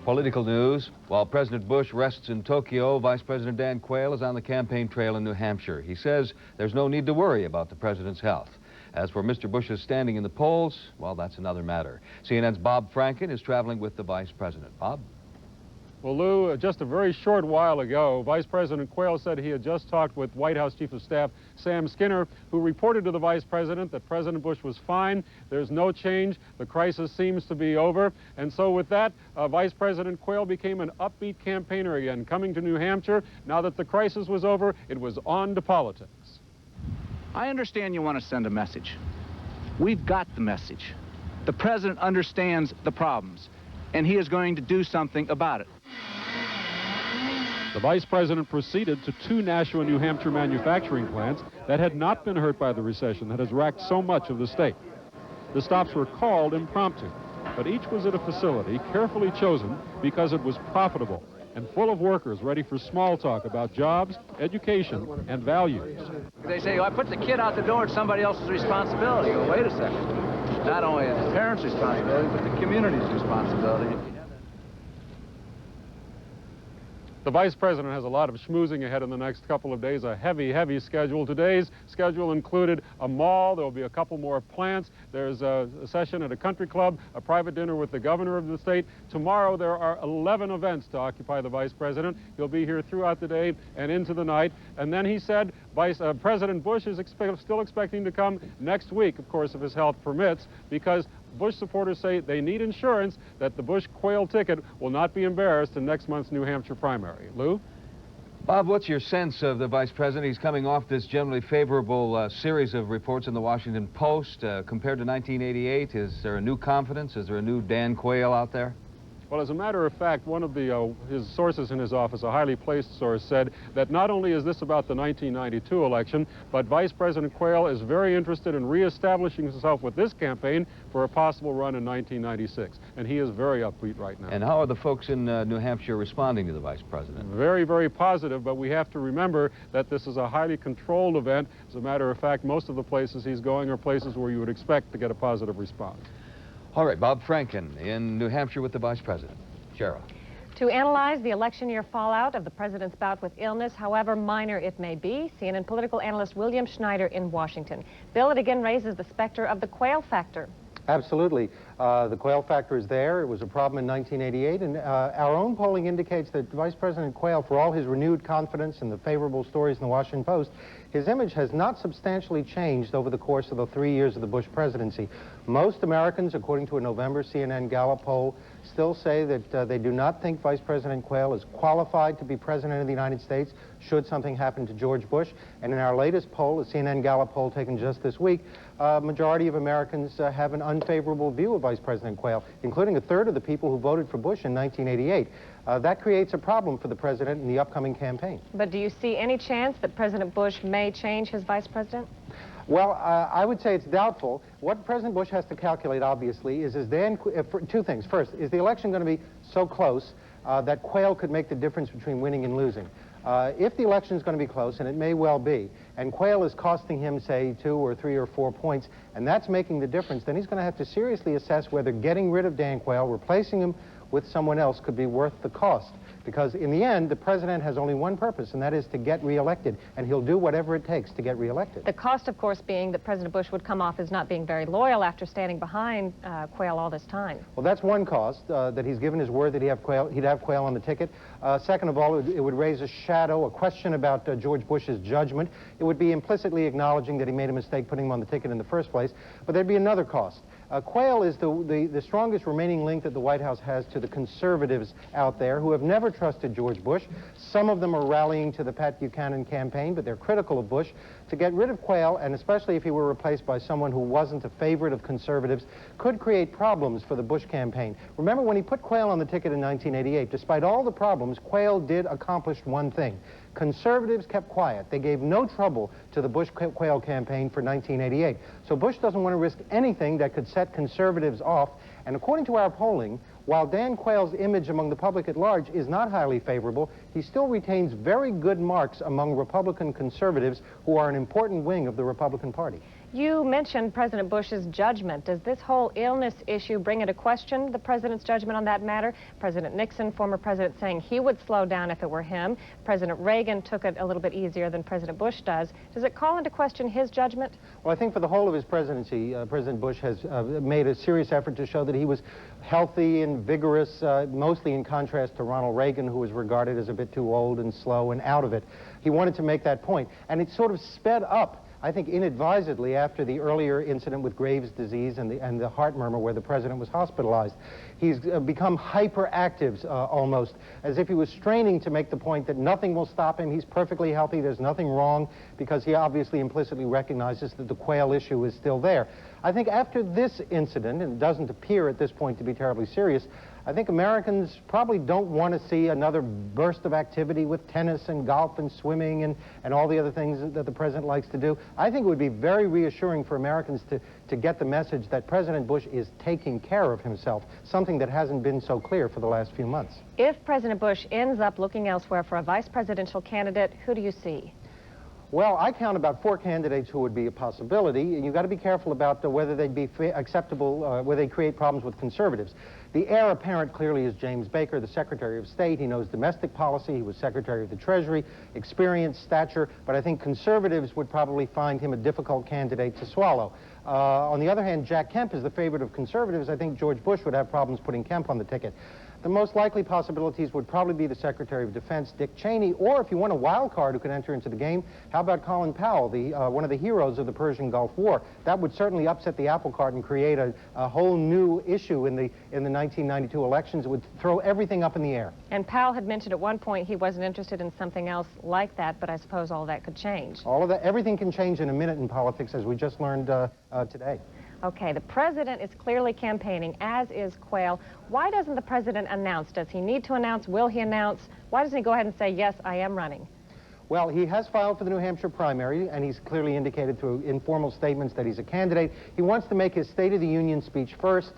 Political news. While President Bush rests in Tokyo, Vice President Dan Quayle is on the campaign trail in New Hampshire. He says there's no need to worry about the president's health. As for Mr. Bush's standing in the polls, well, that's another matter. CNN's Bob Franken is traveling with the vice president. Bob? Well, Lou, just a very short while ago, Vice President Quayle said he had just talked with White House Chief of Staff Sam Skinner, who reported to the Vice President that President Bush was fine. There's no change. The crisis seems to be over. And so with that, Vice President Quayle became an upbeat campaigner again, coming to New Hampshire. Now that the crisis was over, it was on to politics. I understand you want to send a message. We've got the message. The President understands the problems, and he is going to do something about it. The Vice President proceeded to 2 Nashua, New Hampshire manufacturing plants that had not been hurt by the recession that has racked so much of the state. The stops were called impromptu, but each was at a facility carefully chosen because it was profitable and full of workers ready for small talk about jobs, education, and values. They say, I put the kid out the door, it's somebody else's responsibility. You go, wait a second. Not only the parents' responsibility, but the community's responsibility. The Vice President has a lot of schmoozing ahead in the next couple of days, a heavy schedule. Today's schedule included a mall. There will be a couple more plants. There's a session at a country club, a private dinner with the governor of the state. Tomorrow there are 11 events to occupy the Vice President. He'll be here throughout the day and into the night. And then he said President Bush is still expecting to come next week, of course, if his health permits, because Bush supporters say they need insurance that the Bush-Quayle ticket will not be embarrassed in next month's New Hampshire primary. Lou? Bob, what's your sense of the Vice President? He's coming off this generally favorable series of reports in the Washington Post. Compared to 1988, is there a new confidence? Is there a new Dan Quayle out there? Well, as a matter of fact, one of his sources in his office, a highly placed source, said that not only is this about the 1992 election, but Vice President Quayle is very interested in reestablishing himself with this campaign for a possible run in 1996. And he is very upbeat right now. And how are the folks in New Hampshire responding to the Vice President? Very positive, but we have to remember that this is a highly controlled event. As a matter of fact, most of the places he's going are places where you would expect to get a positive response. All right, Bob Franken in New Hampshire with the Vice President. Cheryl. To analyze the election year fallout of the president's bout with illness, however minor it may be, CNN political analyst William Schneider in Washington. Bill, it again raises the specter of the Quayle factor. Absolutely. The Quayle factor is there. It was a problem in 1988, and our own polling indicates that Vice President Quayle, for all his renewed confidence and the favorable stories in the Washington Post, his image has not substantially changed over the course of the 3 years of the Bush presidency. Most Americans, according to a November CNN Gallup poll, still say that they do not think Vice President Quayle is qualified to be president of the United States should something happen to George Bush. And in our latest poll, a CNN Gallup poll taken just this week, a majority of Americans have an unfavorable view of Vice President Quayle, including a third of the people who voted for Bush in 1988. That creates a problem for the president in the upcoming campaign. But do you see any chance that President Bush may change his vice president? Well, I would say it's doubtful. What President Bush has to calculate, obviously, is two things. First, is the election going to be so close that Quayle could make the difference between winning and losing? If the election is going to be close, and it may well be, and Quayle is costing him, say, 2 or 3 or 4 points, and that's making the difference, then he's going to have to seriously assess whether getting rid of Dan Quayle, replacing him with someone else, could be worth the cost. Because in the end, the president has only one purpose, and that is to get reelected, and he'll do whatever it takes to get reelected. The cost, of course, being that President Bush would come off as not being very loyal after standing behind Quayle all this time. Well, that's one cost, that he's given his word that he'd have Quayle on the ticket. Second of all, it would raise a question about George Bush's judgment. It would be implicitly acknowledging that he made a mistake putting him on the ticket in the first place, but there'd be another cost. Quayle is the strongest remaining link that the White House has to the conservatives out there who have never trusted George Bush. Some of them are rallying to the Pat Buchanan campaign, but they're critical of Bush. To get rid of Quayle, and especially if he were replaced by someone who wasn't a favorite of conservatives, could create problems for the Bush campaign. Remember, when he put Quayle on the ticket in 1988, despite all the problems, Quayle did accomplish one thing. Conservatives kept quiet. They gave no trouble to the Bush-Quayle campaign for 1988. So Bush doesn't want to risk anything that could set conservatives off. And according to our polling, while Dan Quayle's image among the public at large is not highly favorable, he still retains very good marks among Republican conservatives who are an important wing of the Republican Party. You mentioned President Bush's judgment. Does this whole illness issue bring into question the president's judgment on that matter? President Nixon, former president, saying he would slow down if it were him. President Reagan took it a little bit easier than President Bush does. Does it call into question his judgment? Well, I think for the whole of his presidency, President Bush has made a serious effort to show that he was healthy and vigorous, mostly in contrast to Ronald Reagan, who was regarded as a bit too old and slow and out of it. He wanted to make that point, and it sort of sped up, I think, inadvisedly after the earlier incident with Graves' disease and the heart murmur where the president was hospitalized. He's become hyperactive almost, as if he was straining to make the point that nothing will stop him. He's perfectly healthy. There's nothing wrong, because he obviously implicitly recognizes that the Quayle issue is still there. I think after this incident, and it doesn't appear at this point to be terribly serious, I think Americans probably don't want to see another burst of activity with tennis and golf and swimming and all the other things that the president likes to do. I think it would be very reassuring for Americans to get the message that President Bush is taking care of himself, something that hasn't been so clear for the last few months. If President Bush ends up looking elsewhere for a vice presidential candidate, who do you see? Well, I count about 4 candidates who would be a possibility, and you've got to be careful about whether they'd be acceptable, whether they create problems with conservatives. The heir apparent clearly is James Baker, the Secretary of State. He knows domestic policy. He was Secretary of the Treasury, experience, stature, but I think conservatives would probably find him a difficult candidate to swallow. On the other hand, Jack Kemp is the favorite of conservatives. I think George Bush would have problems putting Kemp on the ticket. The most likely possibilities would probably be the Secretary of Defense, Dick Cheney, or if you want a wild card who could enter into the game, how about Colin Powell, one of the heroes of the Persian Gulf War? That would certainly upset the apple cart and create a whole new issue in the 1992 elections. It would throw everything up in the air. And Powell had mentioned at one point he wasn't interested in something else like that, but I suppose all that could change. All of that, everything can change in a minute in politics, as we just learned today. Okay, the president is clearly campaigning, as is Quayle. Why doesn't the president announce? Does he need to announce? Will he announce? Why doesn't he go ahead and say, yes, I am running? Well, he has filed for the New Hampshire primary, and he's clearly indicated through informal statements that he's a candidate. He wants to make his State of the Union speech first.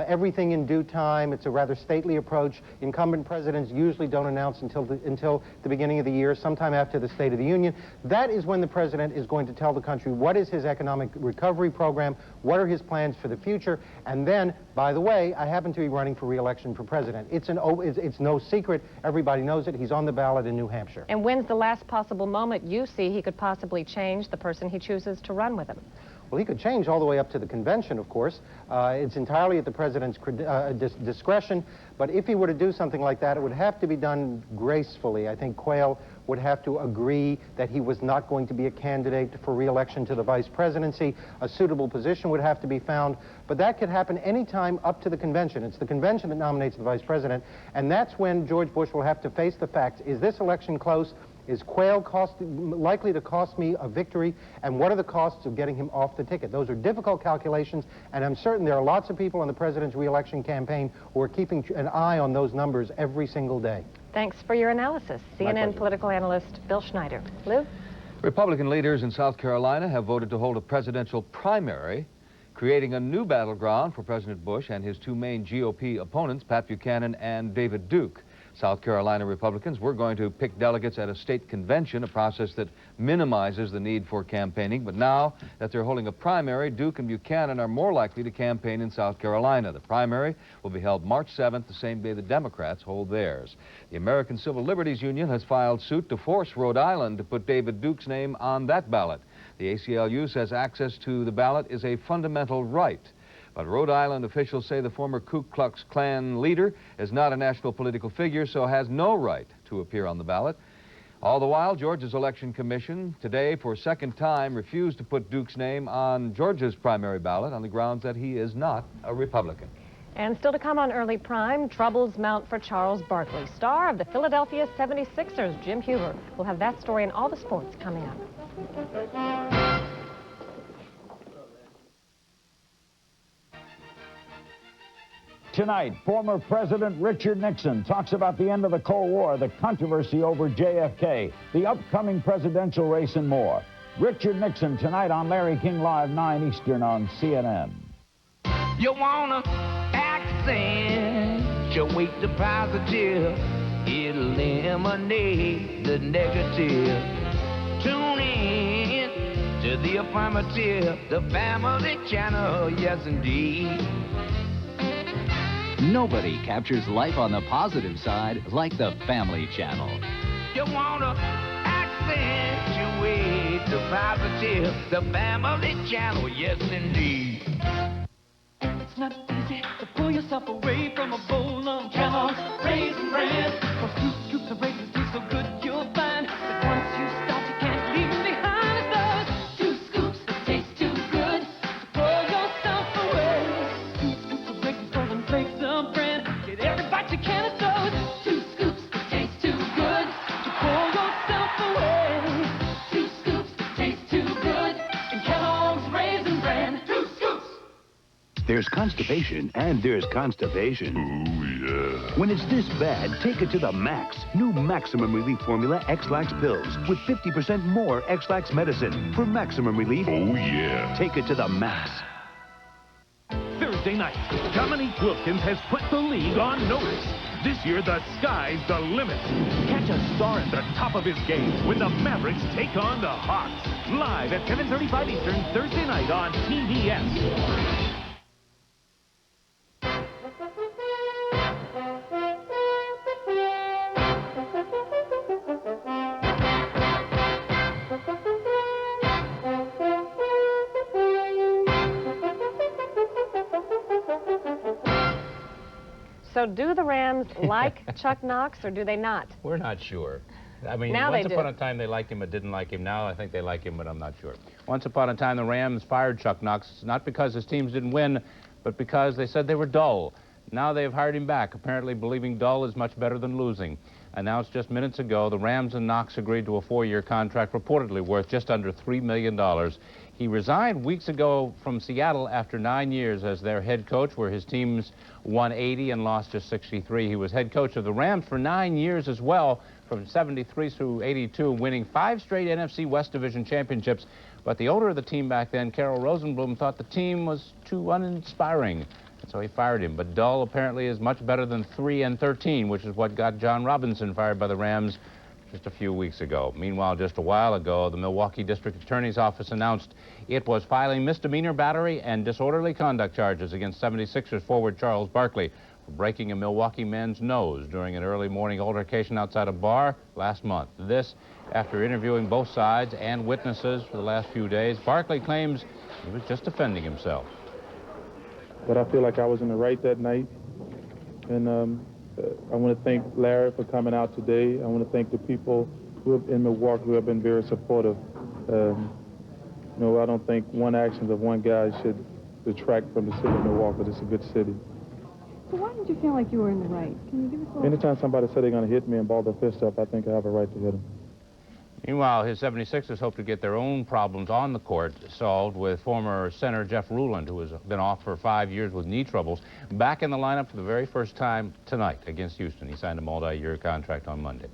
Everything in due time. It's a rather stately approach. Incumbent presidents usually don't announce until the beginning of the year, sometime after the State of the Union. That is when the president is going to tell the country what is his economic recovery program, what are his plans for the future, and then, by the way, I happen to be running for re-election for president. It's no secret. Everybody knows it. He's on the ballot in New Hampshire. And when's the last possible moment you see he could possibly change the person he chooses to run with him? Well, he could change all the way up to the convention, of course. It's entirely at the president's discretion. But if he were to do something like that, it would have to be done gracefully. I think Quayle would have to agree that he was not going to be a candidate for re-election to the vice presidency. A suitable position would have to be found. But that could happen any time up to the convention. It's the convention that nominates the vice president. And that's when George Bush will have to face the facts. Is this election close? Is Quayle likely to cost me a victory? And what are the costs of getting him off the ticket? Those are difficult calculations, and I'm certain there are lots of people in the president's re-election campaign who are keeping an eye on those numbers every single day. Thanks for your analysis. CNN political analyst Bill Schneider. Lou? Republican leaders in South Carolina have voted to hold a presidential primary, creating a new battleground for President Bush and his two main GOP opponents, Pat Buchanan and David Duke. South Carolina Republicans were going to pick delegates at a state convention, a process that minimizes the need for campaigning. But now that they're holding a primary, Duke and Buchanan are more likely to campaign in South Carolina. The primary will be held March 7th, the same day the Democrats hold theirs. The American Civil Liberties Union has filed suit to force Rhode Island to put David Duke's name on that ballot. The ACLU says access to the ballot is a fundamental right. But Rhode Island officials say the former Ku Klux Klan leader is not a national political figure, so has no right to appear on the ballot. All the while, Georgia's Election Commission today, for a second time, refused to put Duke's name on Georgia's primary ballot on the grounds that he is not a Republican. And still to come on Early Prime, troubles mount for Charles Barkley. Star of the Philadelphia 76ers, Jim Huber. We'll have that story and all the sports coming up. Tonight, former President Richard Nixon talks about the end of the Cold War, the controversy over JFK, the upcoming presidential race, and more. Richard Nixon tonight on Larry King Live, 9 Eastern on CNN. You wanna accent your weight to positive, eliminate the negative. Tune in to the affirmative, the family channel, yes indeed. Nobody captures life on the positive side like the Family Channel. You wanna accentuate the positive, the Family Channel, yes indeed. It's not easy to pull yourself away from a bowl of Kellogg's Raisin Bran. For 2 scoops of raisins taste so good, you'll find that once you start, you can't leave them behind. Those 2 scoops that taste too good to pull yourself away. 2 scoops of raisins, golden flakes of bran. Get every bite you can of those 2 scoops that taste too good to pull yourself away. 2 scoops that taste too good in Kellogg's Raisin Bran. 2 scoops. There's constipation and there's constipation. Oh, yeah. When it's this bad, take it to the max. New Maximum Relief Formula X-Lax pills with 50% more X-Lax medicine for maximum relief. Oh, yeah. Take it to the max. Thursday night, Dominique Wilkins has put the league on notice. This year, the sky's the limit. Catch a star at the top of his game when the Mavericks take on the Hawks. Live at 7:35 Eastern, Thursday night on TBS. So do the Rams like Chuck Knox, or do they not? We're not sure. I mean, now once upon a time they liked him or didn't like him. Now I think they like him, but I'm not sure. Once upon a time the Rams fired Chuck Knox, not because his teams didn't win, but because they said they were dull. Now they've hired him back, apparently believing dull is much better than losing. Announced just minutes ago, the Rams and Knox agreed to a 4-year contract reportedly worth just under $3 million. He resigned weeks ago from Seattle after 9 years as their head coach, where his teams won 80 and lost just 63. He was head coach of the Rams for 9 years as well, from 73 through 82, winning 5 straight NFC West Division championships. But the owner of the team back then, Carol Rosenblum, thought the team was too uninspiring. And so he fired him. But dull apparently is much better than 3-13, which is what got John Robinson fired by the Rams just a few weeks ago. Meanwhile, just a while ago, the Milwaukee District Attorney's Office announced it was filing misdemeanor battery and disorderly conduct charges against 76ers forward Charles Barkley for breaking a Milwaukee man's nose during an early morning altercation outside a bar last month. This after interviewing both sides and witnesses for the last few days. Barkley claims he was just defending himself. But I feel like I was in the right that night. And I want to thank Larry for coming out today. I want to thank the people who have in Milwaukee who have been very supportive. You know, I don't think one action of one guy should detract from the city of Milwaukee. It's a good city. So why didn't you feel like you were in the right? Can you give us a little... Anytime somebody said they're going to hit me and ball their fist up, I think I have a right to hit them. Meanwhile, his 76ers hope to get their own problems on the court solved with former center Jeff Ruland, who has been off for 5 years with knee troubles, back in the lineup for the very first time tonight against Houston. He signed a multi-year contract on Monday.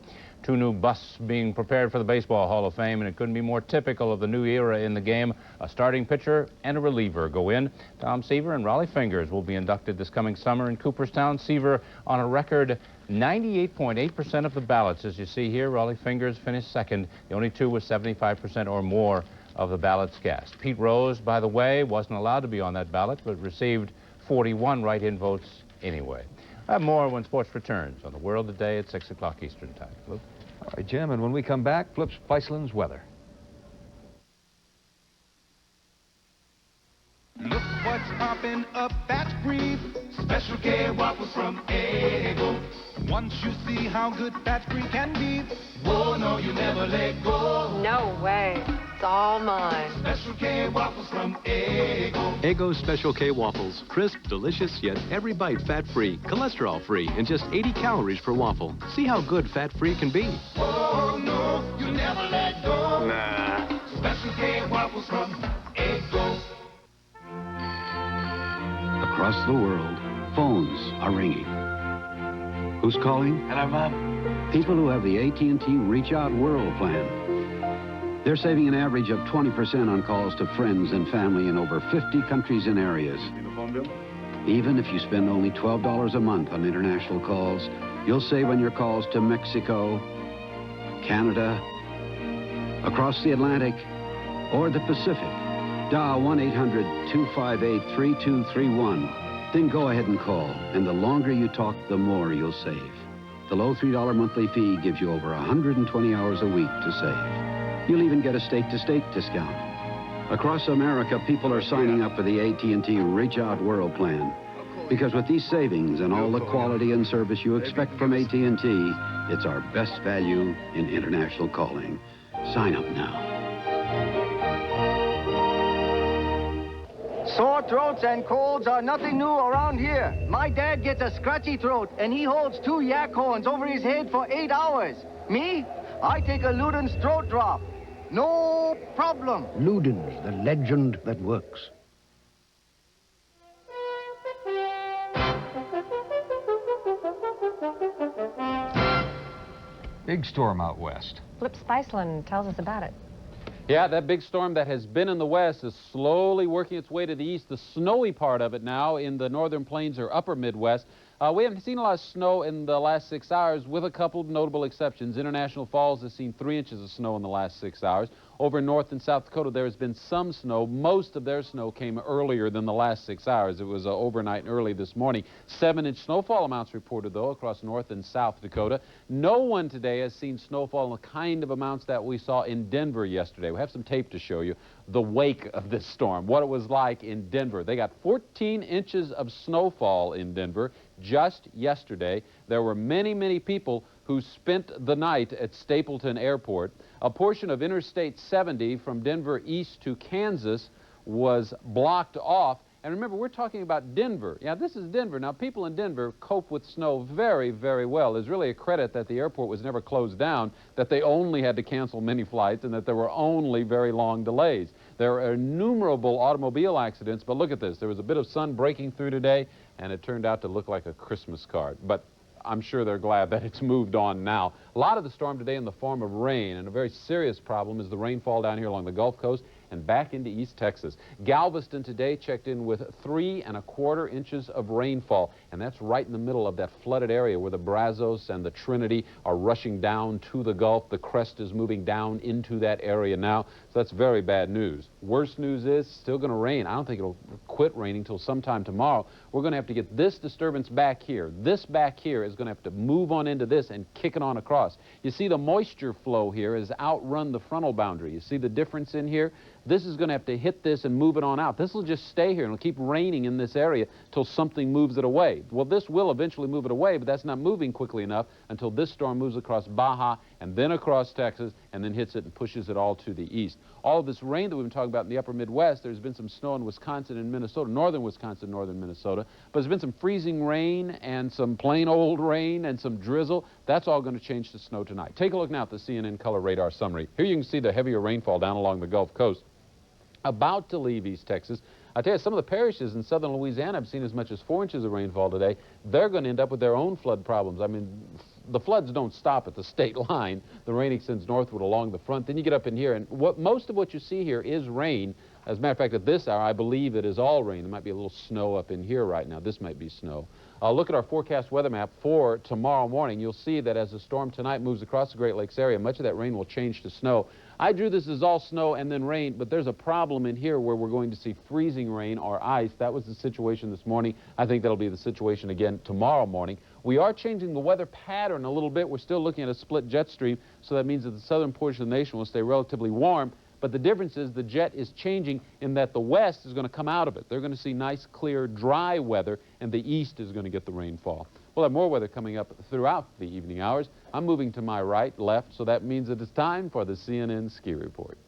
Two new busts being prepared for the Baseball Hall of Fame, and it couldn't be more typical of the new era in the game. A starting pitcher and a reliever go in. Tom Seaver and Raleigh Fingers will be inducted this coming summer in Cooperstown. Seaver on a record 98.8% of the ballots. As you see here, Raleigh Fingers finished second. The only two with 75% or more of the ballots cast. Pete Rose, by the way, wasn't allowed to be on that ballot, but received 41 write-in votes anyway. I have more when sports returns on The World Today at 6 o'clock Eastern Time. Luke? All right, Jim, and when we come back, Flip Spiceland's weather. Look what's popping up, that's free. Special K waffles from Eggo. Once you see how good fat free can be, oh no, you never let go. No way. It's all mine. Special K waffles from Eggo. Eggo Special K waffles. Crisp, delicious, yet every bite fat-free, cholesterol-free, and just 80 calories per waffle. See how good fat-free can be. Oh no, you never let go. Nah. Special K waffles from Eggo. Across the world, phones are ringing. Who's calling? Hello, Mom. People who have the AT&T Reach Out World plan. They're saving an average of 20% on calls to friends and family in over 50 countries and areas. Even if you spend only $12 a month on international calls, you'll save on your calls to Mexico, Canada, across the Atlantic, or the Pacific. Dial 1-800-258-3231. Then go ahead and call, and the longer you talk, the more you'll save. The low $3 monthly fee gives you over 120 hours a week to save. You'll even get a state-to-state discount. Across America, people are signing up for the AT&T Reach Out World plan. Because with these savings and all the quality and service you expect from AT&T, it's our best value in international calling. Sign up now. Sore throats and colds are nothing new around here. My dad gets a scratchy throat, and he holds 2 yak horns over his head for 8 hours. Me? I take a Luden's throat drop. No problem. Luden's, the legend that works. Big storm out west. Flip Spiceland tells us about it. Yeah, that big storm that has been in the west is slowly working its way to the east. The snowy part of it now in the northern plains or upper Midwest. We haven't seen a lot of snow in the last 6 hours, with a couple of notable exceptions. International Falls has seen 3 inches of snow in the last 6 hours. Over in North and South Dakota, there has been some snow. Most of their snow came earlier than the last 6 hours. It was overnight and early this morning. 7-inch snowfall amounts reported, though, across North and South Dakota. No one today has seen snowfall in the kind of amounts that we saw in Denver yesterday. We have some tape to show you the wake of this storm, what it was like in Denver. They got 14 inches of snowfall in Denver just yesterday. There were many, many people who spent the night at Stapleton Airport. A portion of Interstate 70 from Denver east to Kansas was blocked off. And remember, we're talking about Denver. Yeah, this is Denver. Now, people in Denver cope with snow very, very well. It's really a credit that the airport was never closed down, that they only had to cancel many flights, and that there were only very long delays. There are innumerable automobile accidents, but look at this. There was a bit of sun breaking through today, and it turned out to look like a Christmas card. But I'm sure they're glad that it's moved on now. A lot of the storm today in the form of rain, and a very serious problem is the rainfall down here along the Gulf Coast and back into East Texas. Galveston today checked in with 3 1/4 inches of rainfall, and that's right in the middle of that flooded area where the Brazos and the Trinity are rushing down to the Gulf. The crest is moving down into that area now, so that's very bad news. Worst news is still going to rain. I don't think it'll quit raining until sometime tomorrow. We're going to have to get this disturbance back here. This back here is going to have to move on into this and kick it on across. You see the moisture flow here has outrun the frontal boundary. You see the difference in here? This is going to have to hit this and move it on out. This will just stay here and it'll keep raining in this area till something moves it away. Well, this will eventually move it away, but that's not moving quickly enough until this storm moves across Baja and then across Texas and then hits it and pushes it all to the east. All of this rain that we've been talking about in the upper Midwest, there's been some snow in Wisconsin and Minnesota, northern Wisconsin, northern Minnesota, but there's been some freezing rain and some plain old rain and some drizzle. That's all going to change to snow tonight. Take a look now at the CNN Color Radar Summary. Here you can see the heavier rainfall down along the Gulf Coast. About to leave East Texas. I tell you, some of the parishes in southern Louisiana have seen as much as 4 inches of rainfall today. They're going to end up with their own flood problems. I mean, the floods don't stop at the state line. The rain extends northward along the front. Then you get up in here, and most of what you see here is rain. As a matter of fact, at this hour, I believe it is all rain. There might be a little snow up in here right now. This might be snow. Look at our forecast weather map for tomorrow morning. You'll see that as the storm tonight moves across the Great Lakes area, much of that rain will change to snow. I drew this as all snow and then rain, but there's a problem in here where we're going to see freezing rain or ice. That was the situation this morning. I think that'll be the situation again tomorrow morning. We are changing the weather pattern a little bit. We're still looking at a split jet stream, so that means that the southern portion of the nation will stay relatively warm. But the difference is the jet is changing in that the west is going to come out of it. They're going to see nice, clear, dry weather, and the east is going to get the rainfall. We'll have more weather coming up throughout the evening hours. I'm moving to my right, left, so that means that it's time for the CNN Ski Report.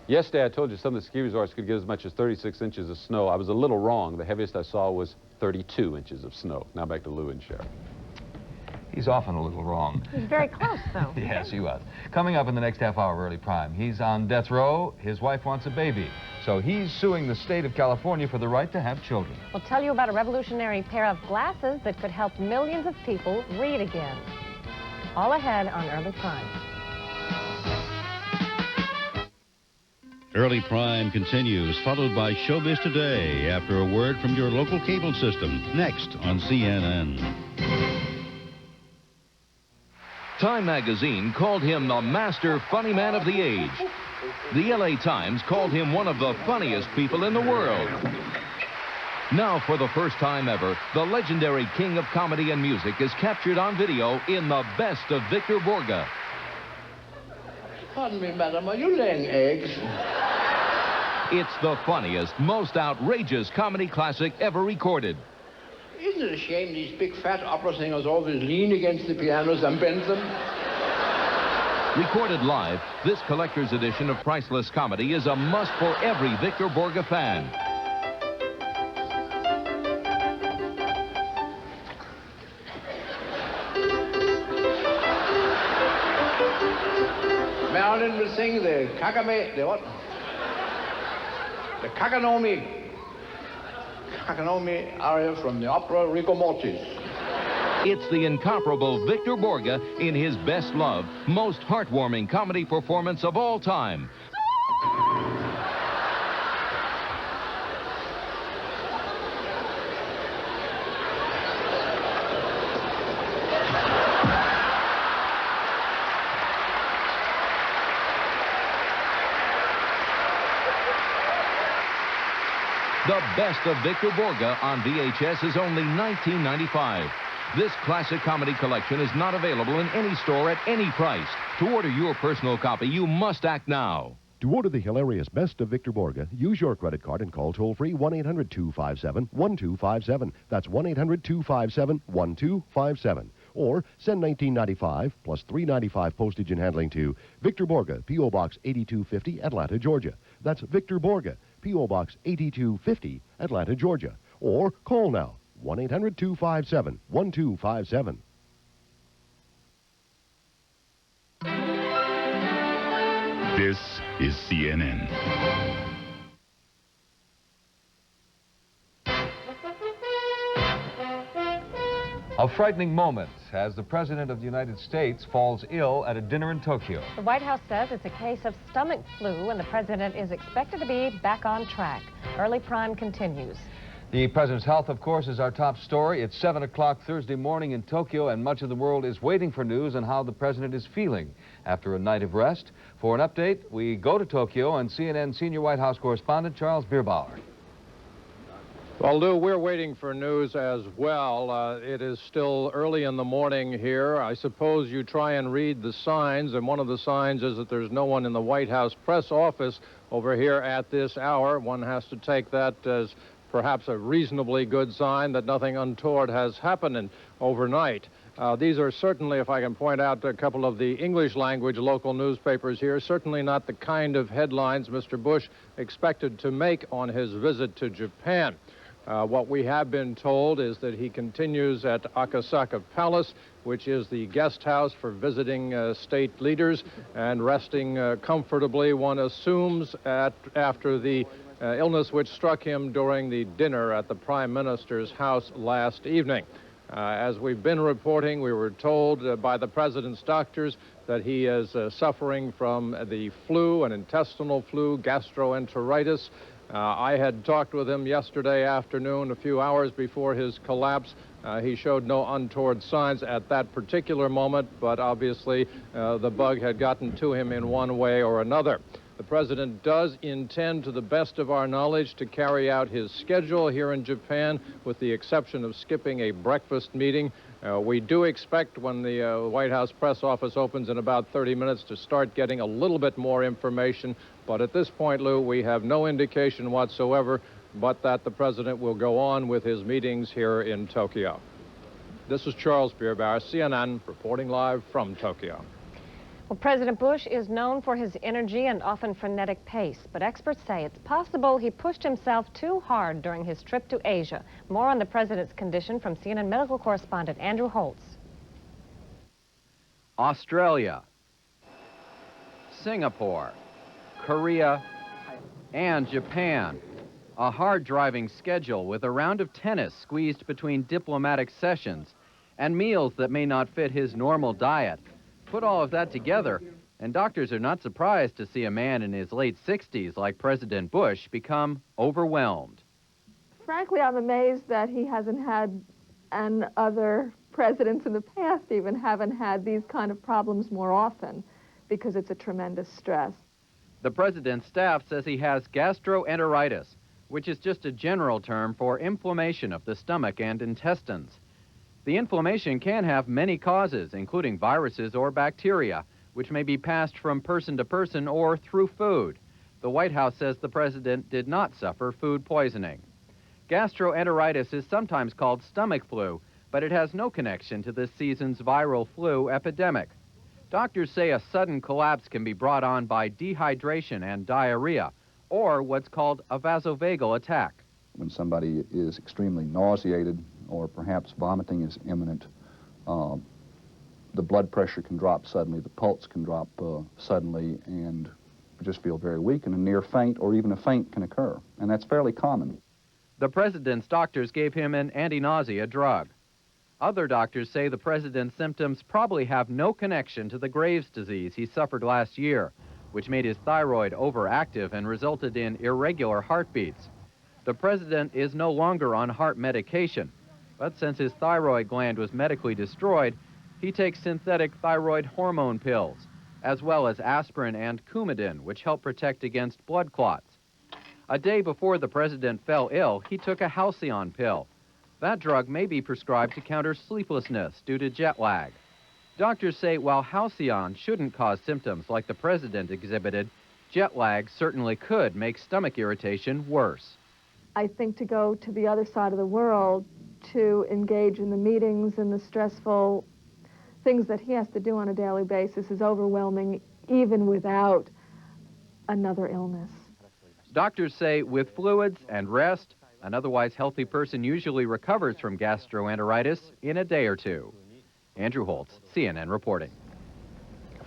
Yesterday, I told you some of the ski resorts could get as much as 36 inches of snow. I was a little wrong. The heaviest I saw was 32 inches of snow. Now back to Lou and Sharon. He's often a little wrong. He's very close, though. Yes, he was. Coming up in the next half hour of Early Prime, he's on death row. His wife wants a baby. So he's suing the state of California for the right to have children. We'll tell you about a revolutionary pair of glasses that could help millions of people read again. All ahead on Early Prime. Early Prime continues, followed by Showbiz Today after a word from your local cable system. Next on CNN. Time magazine called him the master funny man of the age. The LA Times called him one of the funniest people in the world. Now, for the first time ever, the legendary king of comedy and music is captured on video in the best of Victor Borge. Pardon me, madam, are you laying eggs? It's the funniest, most outrageous comedy classic ever recorded. Isn't it a shame these big fat opera singers always lean against the pianos and bend them? Recorded live, this collector's edition of priceless comedy is a must for every Victor Borge fan. Marilyn will sing the Kagame, the what? The Kaganomi aria from the opera Rigor Mortis. It's the incomparable Victor Borge in his best loved, most heartwarming comedy performance of all time. The best of Victor Borge on VHS is only $19.95. This classic comedy collection is not available in any store at any price. To order your personal copy, you must act now. To order the hilarious Best of Victor Borge, use your credit card and call toll-free 1-800-257-1257. That's 1-800-257-1257. Or send $19.95 plus $3.95 postage and handling to Victor Borge, P.O. Box 8250, Atlanta, Georgia. That's Victor Borge, P.O. Box 8250, Atlanta, Georgia. Or call now, 1-800-257-1257. This is CNN. A frightening moment as the President of the United States falls ill at a dinner in Tokyo. The White House says it's a case of stomach flu and the president is expected to be back on track. Early Prime continues. The The president's health, of course, is our top story. It's 7 o'clock Thursday morning in Tokyo, and much of the world is waiting for news on how the president is feeling after a night of rest. For an update, we go to Tokyo and CNN senior White House correspondent Charles Bierbauer. Well, Lou, we're waiting for news as well. It is still early in the morning here. I suppose you try and read the signs, and one of the signs is that there's no one in the White House press office over here at this hour. One has to take that as perhaps a reasonably good sign that nothing untoward has happened overnight. These are certainly, if I can point out a couple of the English language local newspapers here, certainly not the kind of headlines Mr. Bush expected to make on his visit to Japan. What we have been told is that he continues at Akasaka Palace, which is the guest house for visiting state leaders, and resting comfortably, one assumes, after the illness which struck him during the dinner at the Prime Minister's house last evening. As we've been reporting, we were told by the president's doctors that he is suffering from the flu, an intestinal flu, gastroenteritis. I had talked with him yesterday afternoon, a few hours before his collapse. He showed no untoward signs at that particular moment, but obviously the bug had gotten to him in one way or another. The president does intend, to the best of our knowledge, to carry out his schedule here in Japan, with the exception of skipping a breakfast meeting. We do expect, when the White House press office opens in about 30 minutes, to start getting a little bit more information. But at this point, Lou, we have no indication whatsoever but that the president will go on with his meetings here in Tokyo. This is Charles Bierbauer, CNN, reporting live from Tokyo. Well, President Bush is known for his energy and often frenetic pace, but experts say it's possible he pushed himself too hard during his trip to Asia. More on the president's condition from CNN medical correspondent Andrew Holtz. Australia, Singapore, Korea, and Japan. A hard driving schedule with a round of tennis squeezed between diplomatic sessions and meals that may not fit his normal diet. Put all of that together, and doctors are not surprised to see a man in his late 60s like President Bush become overwhelmed. Frankly, I'm amazed that he hasn't had, and other presidents in the past even haven't had, these kind of problems more often, because it's a tremendous stress. The president's staff says he has gastroenteritis, which is just a general term for inflammation of the stomach and intestines. The inflammation can have many causes, including viruses or bacteria, which may be passed from person to person or through food. The White House says the president did not suffer food poisoning. Gastroenteritis is sometimes called stomach flu, but it has no connection to this season's viral flu epidemic. Doctors say a sudden collapse can be brought on by dehydration and diarrhea, or what's called a vasovagal attack. When somebody is extremely nauseated, or perhaps vomiting is imminent, the blood pressure can drop suddenly, the pulse can drop suddenly, and we just feel very weak, and a near faint or even a faint can occur, and that's fairly common. The president's doctors gave him an anti-nausea drug. Other doctors say the president's symptoms probably have no connection to the Graves' disease he suffered last year, which made his thyroid overactive and resulted in irregular heartbeats. The president is no longer on heart medication, but since his thyroid gland was medically destroyed, he takes synthetic thyroid hormone pills, as well as aspirin and Coumadin, which help protect against blood clots. A day before the president fell ill, he took a Halcyon pill. That drug may be prescribed to counter sleeplessness due to jet lag. Doctors say while Halcyon shouldn't cause symptoms like the president exhibited, jet lag certainly could make stomach irritation worse. I think to go to the other side of the world to engage in the meetings and the stressful things that he has to do on a daily basis is overwhelming, even without another illness. Doctors say with fluids and rest, an otherwise healthy person usually recovers from gastroenteritis in a day or two. Andrew Holtz, CNN reporting.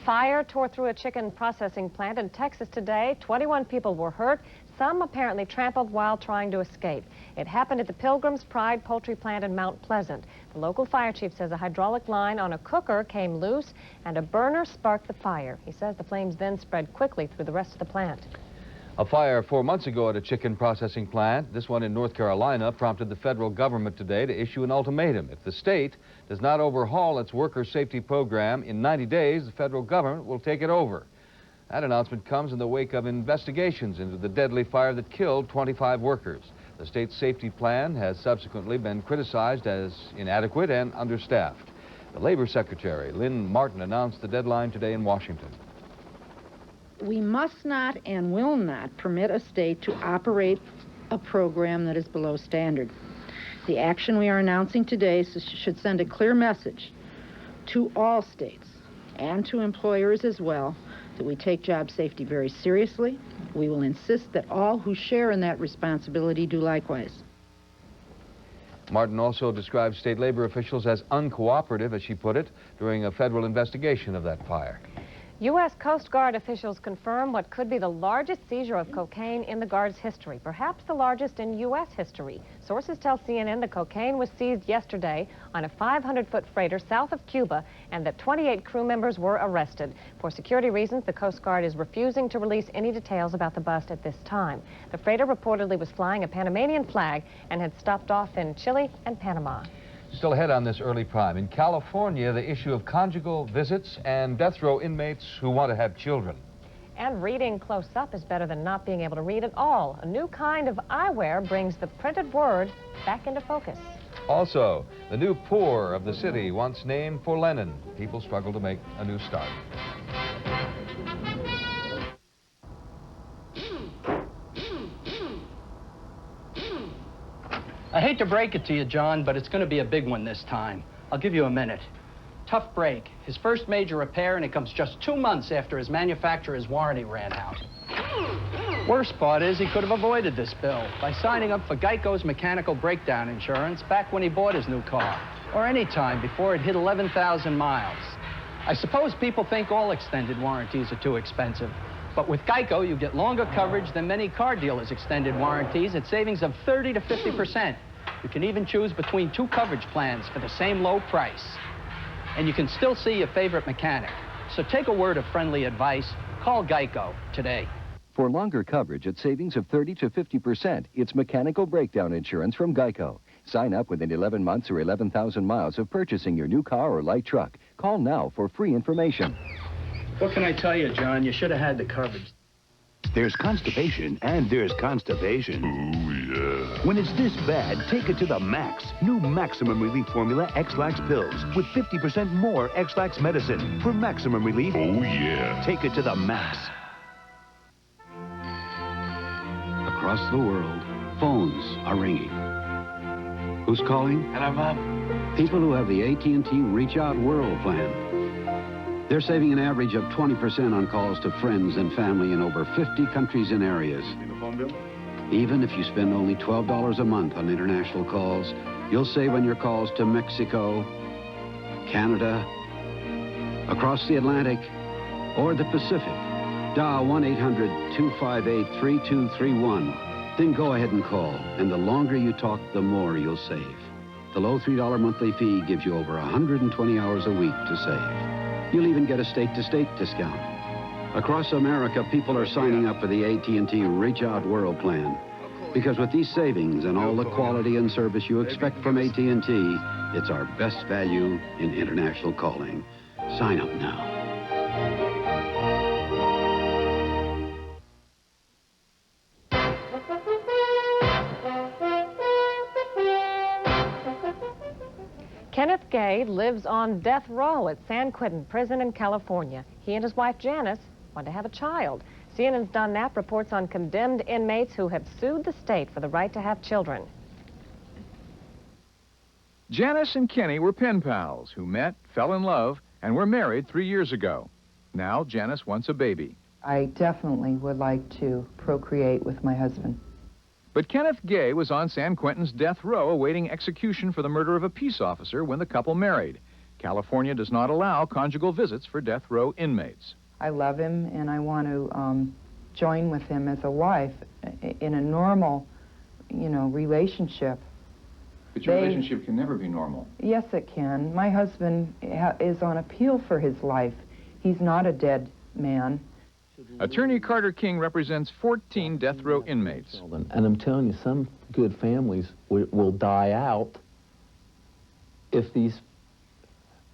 Fire tore through a chicken processing plant in Texas today. 21 people were hurt, some apparently trampled while trying to escape. It happened at the Pilgrim's Pride poultry plant in Mount Pleasant. The local fire chief says a hydraulic line on a cooker came loose and a burner sparked the fire. He says the flames then spread quickly through the rest of the plant. A fire 4 months ago at a chicken processing plant, this one in North Carolina, prompted the federal government today to issue an ultimatum. If the state does not overhaul its worker safety program in 90 days, the federal government will take it over. That announcement comes in the wake of investigations into the deadly fire that killed 25 workers. The state's safety plan has subsequently been criticized as inadequate and understaffed. The Labor Secretary, Lynn Martin, announced the deadline today in Washington. We must not and will not permit a state to operate a program that is below standard. The action we are announcing today should send a clear message to all states and to employers as well that we take job safety very seriously. We will insist that all who share in that responsibility do likewise. Martin also described state labor officials as uncooperative, as she put it, during a federal investigation of that fire. U.S. Coast Guard officials confirm what could be the largest seizure of cocaine in the Guard's history, perhaps the largest in U.S. history. Sources tell CNN the cocaine was seized yesterday on a 500-foot freighter south of Cuba and that 28 crew members were arrested. For security reasons, the Coast Guard is refusing to release any details about the bust at this time. The freighter reportedly was flying a Panamanian flag and had stopped off in Chile and Panama. Still ahead on this early prime. In California, the issue of conjugal visits and death row inmates who want to have children. And reading close up is better than not being able to read at all. A new kind of eyewear brings the printed word back into focus. Also, the new poor of the city, once named for Lenin. People struggle to make a new start. I hate to break it to you, John, but it's going to be a big one this time. I'll give you a minute. Tough break. His first major repair, and it comes just 2 months after his manufacturer's warranty ran out. Worst part is he could have avoided this bill by signing up for Geico's mechanical breakdown insurance back when he bought his new car, or any time before it hit 11,000 miles. I suppose people think all extended warranties are too expensive. But with Geico, you get longer coverage than many car dealers' extended warranties at savings of 30 to 50%. You can even choose between 2 coverage plans for the same low price. And you can still see your favorite mechanic. So take a word of friendly advice. Call Geico today. For longer coverage at savings of 30 to 50%, it's mechanical breakdown insurance from Geico. Sign up within 11 months or 11,000 miles of purchasing your new car or light truck. Call now for free information. What can I tell you, John? You should have had the coverage. There's constipation and there's constipation. Oh, yeah. When it's this bad, take it to the max. New Maximum Relief Formula X-Lax pills with 50% more X-Lax medicine for maximum relief. Oh, yeah. Take it to the max. Across the world, phones are ringing. Who's calling? Hello, Mom. People who have the AT&T Reach Out World plan. They're saving an average of 20% on calls to friends and family in over 50 countries and areas. Even if you spend only $12 a month on international calls, you'll save on your calls to Mexico, Canada, across the Atlantic, or the Pacific. Dial 1-800-258-3231. Then go ahead and call, and the longer you talk, the more you'll save. The low $3 monthly fee gives you over 120 hours a week to save. You'll even get a state-to-state discount. Across America, people are signing up for the AT&T Reach Out World plan. Because with these savings and all the quality and service you expect from AT&T, it's our best value in international calling. Sign up now. Kenneth Gay lives on death row at San Quentin Prison in California. He and his wife Janice want to have a child. CNN's Don Knapp reports on condemned inmates who have sued the state for the right to have children. Janice and Kenny were pen pals who met, fell in love, and were married 3 years ago. Now Janice wants a baby. I definitely would like to procreate with my husband. But Kenneth Gay was on San Quentin's death row awaiting execution for the murder of a peace officer when the couple married. California does not allow conjugal visits for death row inmates. I love him, and I want to join with him as a wife in a normal, relationship. But your relationship can never be normal. Yes, it can. My husband is on appeal for his life. He's not a dead man. Attorney Carter King represents 14 death row inmates. And I'm telling you, some good families will die out if these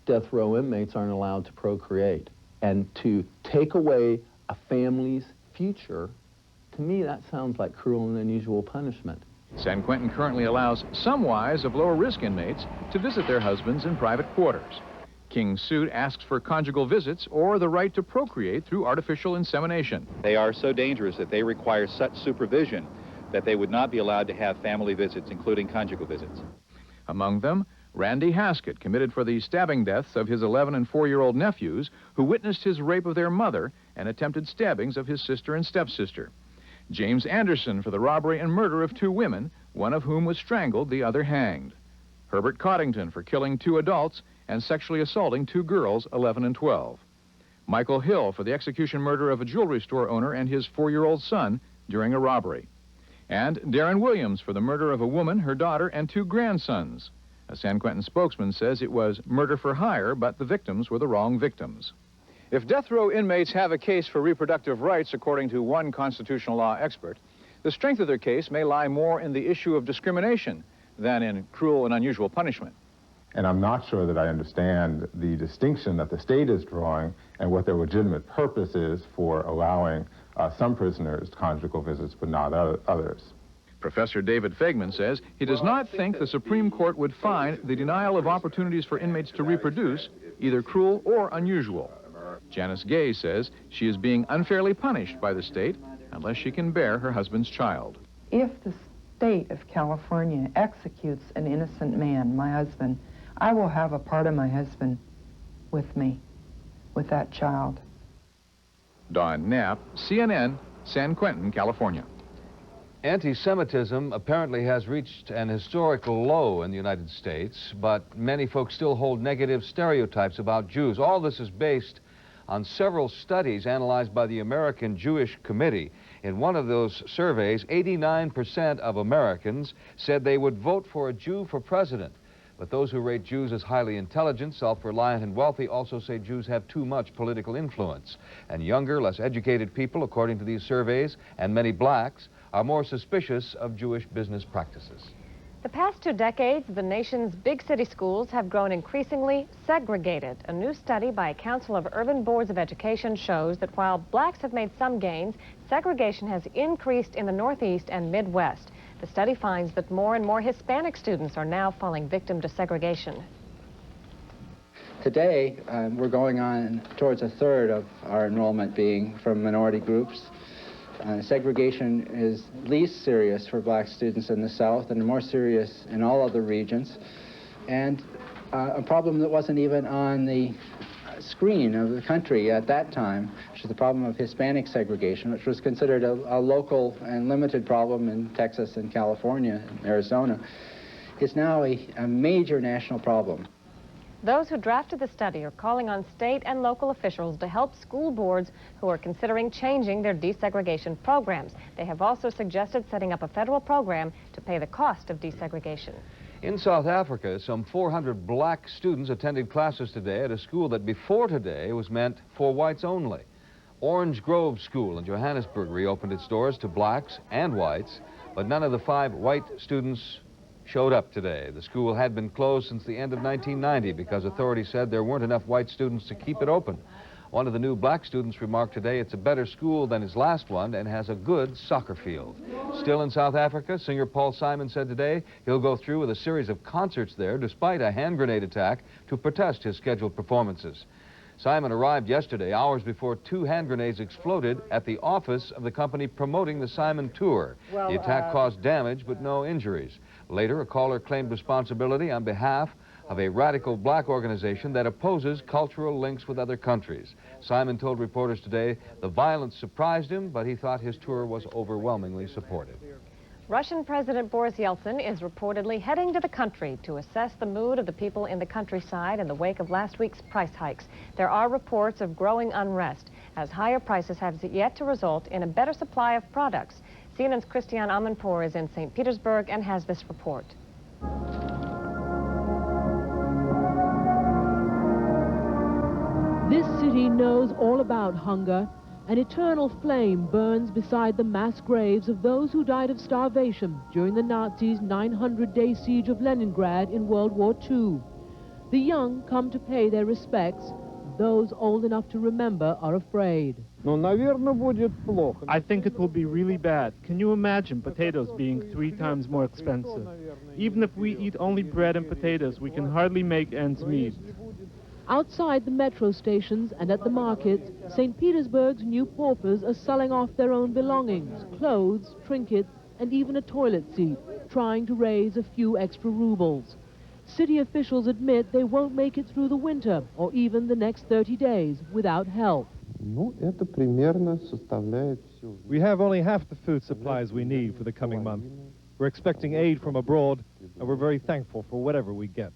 death row inmates aren't allowed to procreate. And to take away a family's future, to me, that sounds like cruel and unusual punishment. San Quentin currently allows some wives of lower-risk inmates to visit their husbands in private quarters. King's suit asks for conjugal visits or the right to procreate through artificial insemination. They are so dangerous that they require such supervision that they would not be allowed to have family visits, including conjugal visits. Among them, Randy Haskett, committed for the stabbing deaths of his 11- and 4-year-old nephews, who witnessed his rape of their mother and attempted stabbings of his sister and stepsister. James Anderson for the robbery and murder of 2 women, one of whom was strangled, the other hanged. Herbert Coddington for killing 2 adults and sexually assaulting 2 girls, 11 and 12. Michael Hill for the execution murder of a jewelry store owner and his 4-year-old son during a robbery. And Darren Williams for the murder of a woman, her daughter, and 2 grandsons. A San Quentin spokesman says it was murder for hire, but the victims were the wrong victims. If death row inmates have a case for reproductive rights, according to one constitutional law expert, the strength of their case may lie more in the issue of discrimination than in cruel and unusual punishment. And I'm not sure that I understand the distinction that the state is drawing and what their legitimate purpose is for allowing some prisoners conjugal visits but not others. Professor David Fagman says he does not think the Supreme Court would find the denial of opportunities for inmates to reproduce either cruel or unusual. Janice Gay says she is being unfairly punished by the state unless she can bear her husband's child. If the state of California executes an innocent man, my husband, I will have a part of my husband with me, with that child. Don Knapp, CNN, San Quentin, California. Anti-Semitism apparently has reached an historical low in the United States, but many folks still hold negative stereotypes about Jews. All this is based on several studies analyzed by the American Jewish Committee. In one of those surveys, 89% of Americans said they would vote for a Jew for president. But those who rate Jews as highly intelligent, self-reliant, and wealthy also say Jews have too much political influence. And younger, less educated people, according to these surveys, and many blacks, are more suspicious of Jewish business practices. The past 2 decades, the nation's big city schools have grown increasingly segregated. A new study by a Council of Urban Boards of Education shows that while blacks have made some gains, segregation has increased in the Northeast and Midwest. The study finds that more and more Hispanic students are now falling victim to segregation. Today, we're going on towards 1/3 of our enrollment being from minority groups. Segregation is least serious for black students in the South and more serious in all other regions. And a problem that wasn't even on the screen of the country at that time, which is the problem of Hispanic segregation, which was considered a local and limited problem in Texas and California and Arizona, is now a major national problem. Those who drafted the study are calling on state and local officials to help school boards who are considering changing their desegregation programs. They have also suggested setting up a federal program to pay the cost of desegregation. In South Africa, some 400 black students attended classes today at a school that before today was meant for whites only. Orange Grove School in Johannesburg reopened its doors to blacks and whites, but none of the 5 white students showed up today. The school had been closed since the end of 1990 because authorities said there weren't enough white students to keep it open. One of the new black students remarked today it's a better school than his last one and has a good soccer field. Still in South Africa, singer Paul Simon said today he'll go through with a series of concerts there despite a hand grenade attack to protest his scheduled performances. Simon arrived yesterday, hours before 2 hand grenades exploded at the office of the company promoting the Simon tour. The attack caused damage but no injuries. Later, a caller claimed responsibility on behalf of a radical black organization that opposes cultural links with other countries. Simon told reporters today the violence surprised him, but he thought his tour was overwhelmingly supportive. Russian President Boris Yeltsin is reportedly heading to the country to assess the mood of the people in the countryside in the wake of last week's price hikes. There are reports of growing unrest, as higher prices have yet to result in a better supply of products. CNN's Christiane Amanpour is in St. Petersburg and has this report. This city knows all about hunger, An eternal flame burns beside the mass graves of those who died of starvation during the Nazis' 900-day siege of Leningrad in World War II. The young come to pay their respects. Those old enough to remember are afraid. I think it will be really bad. Can you imagine potatoes being 3 times more expensive? Even if we eat only bread and potatoes, we can hardly make ends meet. Outside the metro stations and at the markets, St. Petersburg's new paupers are selling off their own belongings, clothes, trinkets, and even a toilet seat, trying to raise a few extra rubles. City officials admit they won't make it through the winter or even the next 30 days without help. We have only half the food supplies we need for the coming month. We're expecting aid from abroad, and we're very thankful for whatever we get.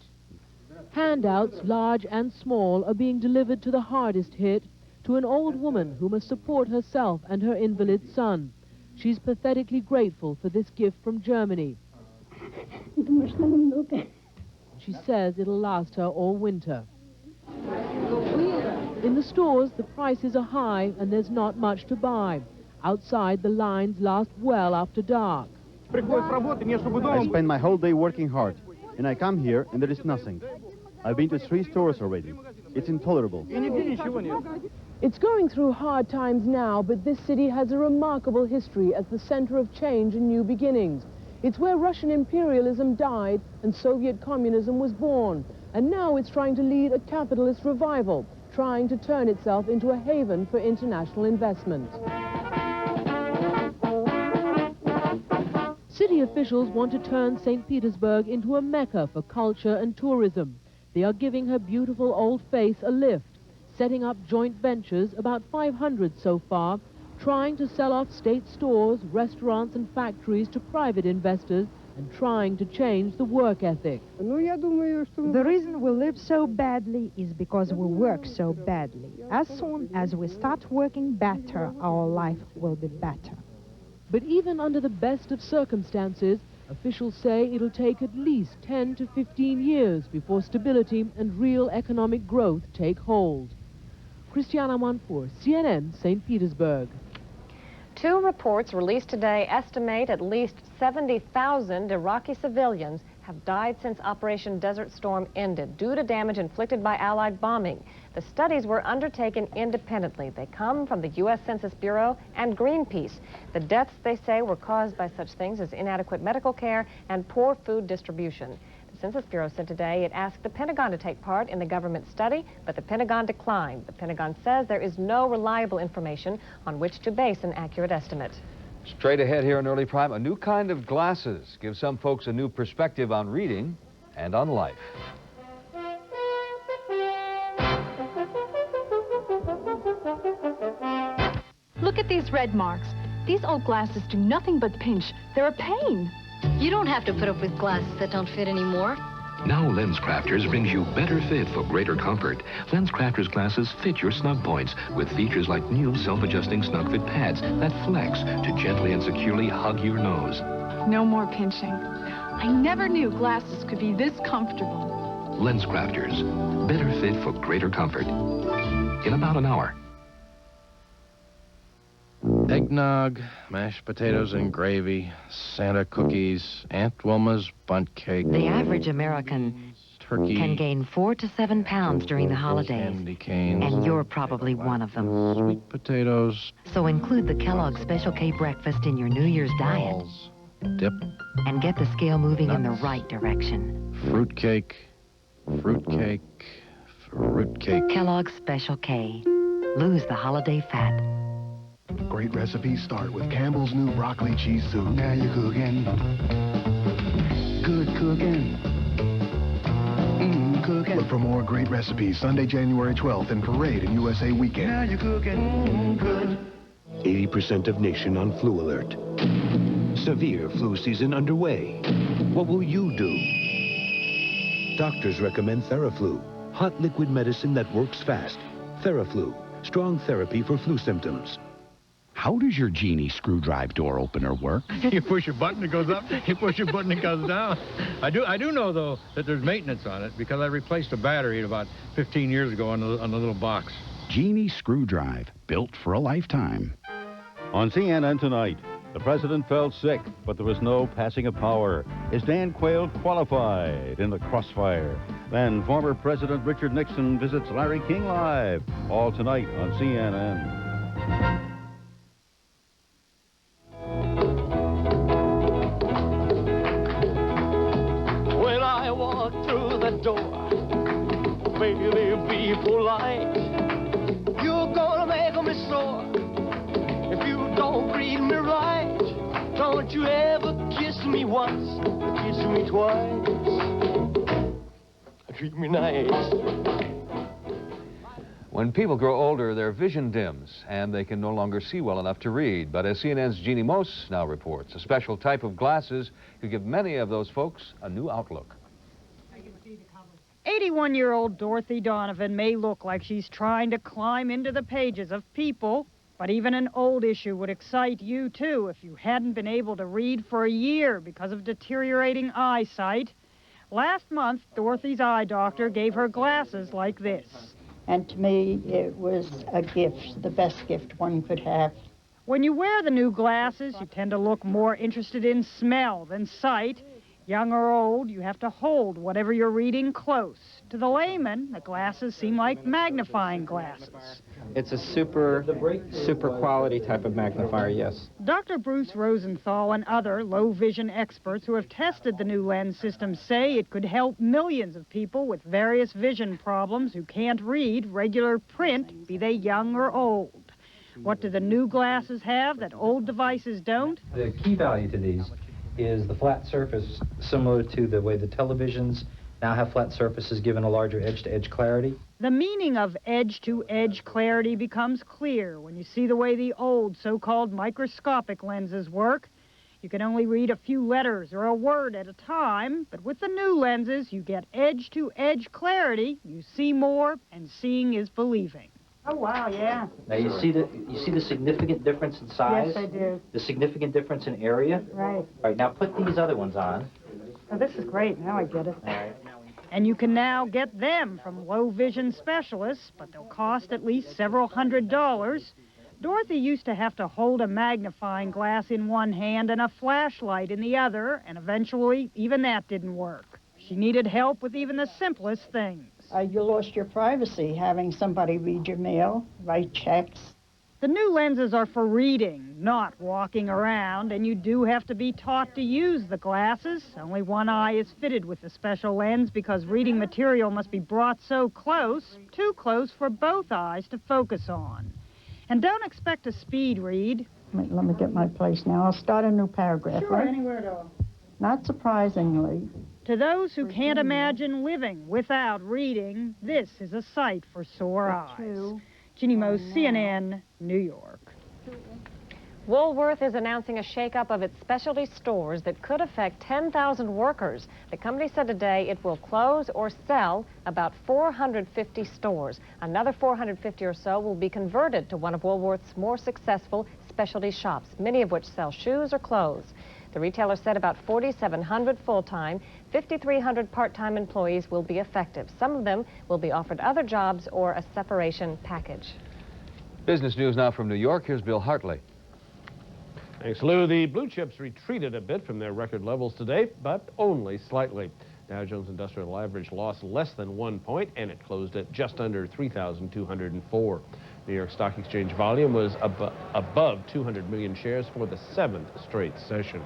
Handouts, large and small, are being delivered to the hardest hit, to an old woman who must support herself and her invalid son. She's pathetically grateful for this gift from Germany. She says it'll last her all winter. In the stores, the prices are high and there's not much to buy. Outside, the lines last well after dark. I spend my whole day working hard, and I come here and there is nothing. I've been to 3 stores already. It's intolerable. It's going through hard times now, but this city has a remarkable history as the center of change and new beginnings. It's where Russian imperialism died and Soviet communism was born. And now it's trying to lead a capitalist revival, trying to turn itself into a haven for international investment. City officials want to turn St. Petersburg into a mecca for culture and tourism. They are giving her beautiful old face a lift, setting up joint ventures, about 500 so far, trying to sell off state stores, restaurants and factories to private investors, and trying to change the work ethic. The reason we live so badly is because we work so badly. As soon as we start working better, our life will be better. But even under the best of circumstances, officials say it'll take at least 10 to 15 years before stability and real economic growth take hold. Christiana Manpour, CNN, St. Petersburg. 2 reports released today estimate at least 70,000 Iraqi civilians have died since Operation Desert Storm ended due to damage inflicted by Allied bombing. The studies were undertaken independently. They come from the U.S. Census Bureau and Greenpeace. The deaths, they say, were caused by such things as inadequate medical care and poor food distribution. The Census Bureau said today it asked the Pentagon to take part in the government study, but the Pentagon declined. The Pentagon says there is no reliable information on which to base an accurate estimate. Straight ahead here in Early Prime, a new kind of glasses gives some folks a new perspective on reading and on life. Look at these red marks. These old glasses do nothing but pinch. They're a pain. You don't have to put up with glasses that don't fit anymore. Now LensCrafters brings you better fit for greater comfort. LensCrafters glasses fit your snug points with features like new self-adjusting snug fit pads that flex to gently and securely hug your nose. No more pinching. I never knew glasses could be this comfortable. LensCrafters, better fit for greater comfort. In about an hour. Eggnog, mashed potatoes and gravy, Santa cookies, Aunt Wilma's bundt cake. The average American turkey can gain 4 to 7 pounds during the holidays, candy canes, and you're probably one of them. Sweet potatoes, So include the Kellogg's Special K breakfast in your New Year's diet. dip, And get the scale moving in the right direction. fruitcake, fruitcake, fruitcake. Kellogg's Special K. Lose the holiday fat. Great recipes start with Campbell's new broccoli cheese soup. Now you're cooking. Good cooking. Cooking. Look for more great recipes Sunday, January 12th in Parade and USA Weekend. Now you're cooking. Good. 80% of nation on flu alert. Severe flu season underway. What will you do? Doctors recommend Theraflu, hot liquid medicine that works fast. Theraflu, strong therapy for flu symptoms. How does your Genie screwdrive door opener work? You push a button, it goes up. You push a button, it goes down. I do know, though, that there's maintenance on it because I replaced a battery about 15 years ago on the little box. Genie Screw Drive, built for a lifetime. On CNN tonight, the president fell sick, but there was no passing of power. Is Dan Quayle qualified in the crossfire? Then former President Richard Nixon visits Larry King live. All tonight on CNN. When I walk through the door, baby, be polite. You're gonna make me sore if you don't greet me right. Don't you ever kiss me once, kiss me twice. Treat me nice. When people grow older, their vision dims, and they can no longer see well enough to read. But as CNN's Jeannie Mose now reports, a special type of glasses could give many of those folks a new outlook. 81-year-old Dorothy Donovan may look like she's trying to climb into the pages of People, but even an old issue would excite you, too, if you hadn't been able to read for a year because of deteriorating eyesight. Last month, Dorothy's eye doctor gave her glasses like this. And to me, it was a gift, the best gift one could have. When you wear the new glasses, you tend to look more interested in smell than sight. Young or old, you have to hold whatever you're reading close. To the layman, the glasses seem like magnifying glasses. It's a super quality type of magnifier, yes. Dr. Bruce Rosenthal and other low-vision experts who have tested the new lens system say it could help millions of people with various vision problems who can't read regular print, be they young or old. What do the new glasses have that old devices don't? The key value to these is the flat surface, similar to the way the televisions now have flat surfaces, given a larger edge-to-edge clarity. The meaning of edge-to-edge clarity becomes clear when you see the way the old so-called microscopic lenses work. You can only read a few letters or a word at a time, but with the new lenses, you get edge-to-edge clarity. You see more, and seeing is believing. Oh, wow, yeah. Now, you see the significant difference in size? Yes, I do. The significant difference in area? Right. All right, now put these other ones on. Oh, this is great. Now I get it. All right. And you can now get them from low-vision specialists, but they'll cost at least several $100s. Dorothy used to have to hold a magnifying glass in one hand and a flashlight in the other, and eventually even that didn't work. She needed help with even the simplest things. You lost your privacy having somebody read your mail, write checks. The new lenses are for reading, not walking around, and you do have to be taught to use the glasses. Only one eye is fitted with the special lens because reading material must be brought so close, too close for both eyes to focus on. And don't expect a speed read. Let me get my place now. I'll start a new paragraph. Sure, right? anywhere at all. Not surprisingly. To those who can't imagine living without reading, this is a sight for sore eyes. Jeannie Mose, CNN, New York. Woolworth is announcing a shakeup of its specialty stores that could affect 10,000 workers. The company said today it will close or sell about 450 stores. Another 450 or so will be converted to one of Woolworth's more successful specialty shops, many of which sell shoes or clothes. The retailer said about 4,700 full-time, 5,300 part-time employees will be effective. Some of them will be offered other jobs or a separation package. Business news now from New York. Here's Bill Hartley. Thanks, Lou. The blue chips retreated a bit from their record levels today, but only slightly. Dow Jones Industrial Average lost less than 1 point, and it closed at just under 3,204. New York Stock Exchange volume was above 200 million shares for the 7th straight session.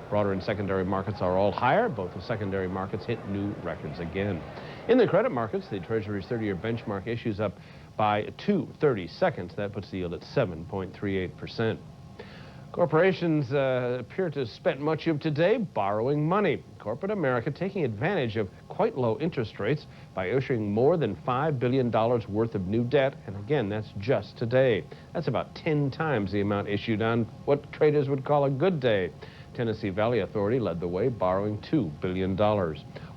Broader and secondary markets are all higher. Both the secondary markets hit new records again. In the credit markets, the Treasury's 30-year benchmark issues up by 2/32. That puts the yield at 7.38%. Corporations appear to have spent much of today borrowing money. Corporate America taking advantage of quite low interest rates by issuing more than $5 billion worth of new debt. And again, that's just today. That's about 10 times the amount issued on what traders would call a good day. Tennessee Valley Authority led the way, borrowing $2 billion.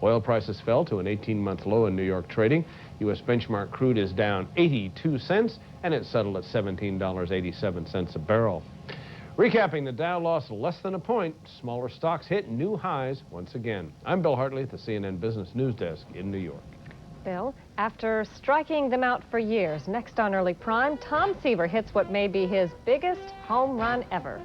Oil prices fell to an 18-month low in New York trading. U.S. benchmark crude is down 82 cents, and it settled at $17.87 a barrel. Recapping, the Dow lost less than a point. Smaller stocks hit new highs once again. I'm Bill Hartley at the CNN Business News Desk in New York. Bill, after striking them out for years, next on Early Prime, Tom Seaver hits what may be his biggest home run ever.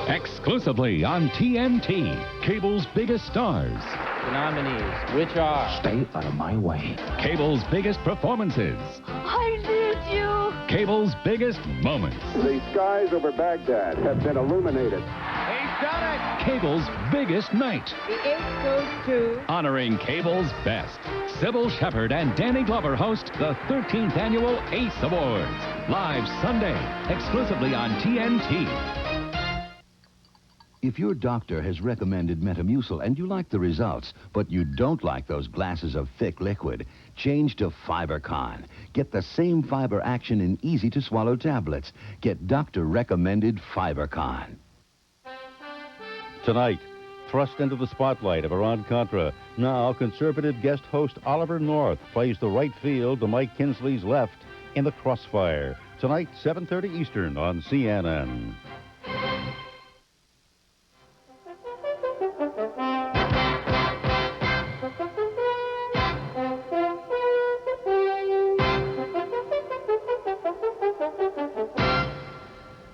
Exclusively on TNT, cable's biggest stars. The nominees, which are... Stay out of my way. Cable's biggest performances. I need you. Cable's biggest moments. The skies over Baghdad have been illuminated. He's done it! Cable's biggest night. The ace goes to... Honoring Cable's best. Sybil Shepherd and Danny Glover host the 13th Annual ACE Awards. Live Sunday, exclusively on TNT. If your doctor has recommended Metamucil and you like the results, but you don't like those glasses of thick liquid, change to FiberCon. Get the same fiber action in easy-to-swallow tablets. Get doctor-recommended FiberCon. Tonight, thrust into the spotlight of Iran-Contra, now conservative guest host Oliver North plays the right field to Mike Kinsley's left in The Crossfire. Tonight, 7:30 Eastern on CNN.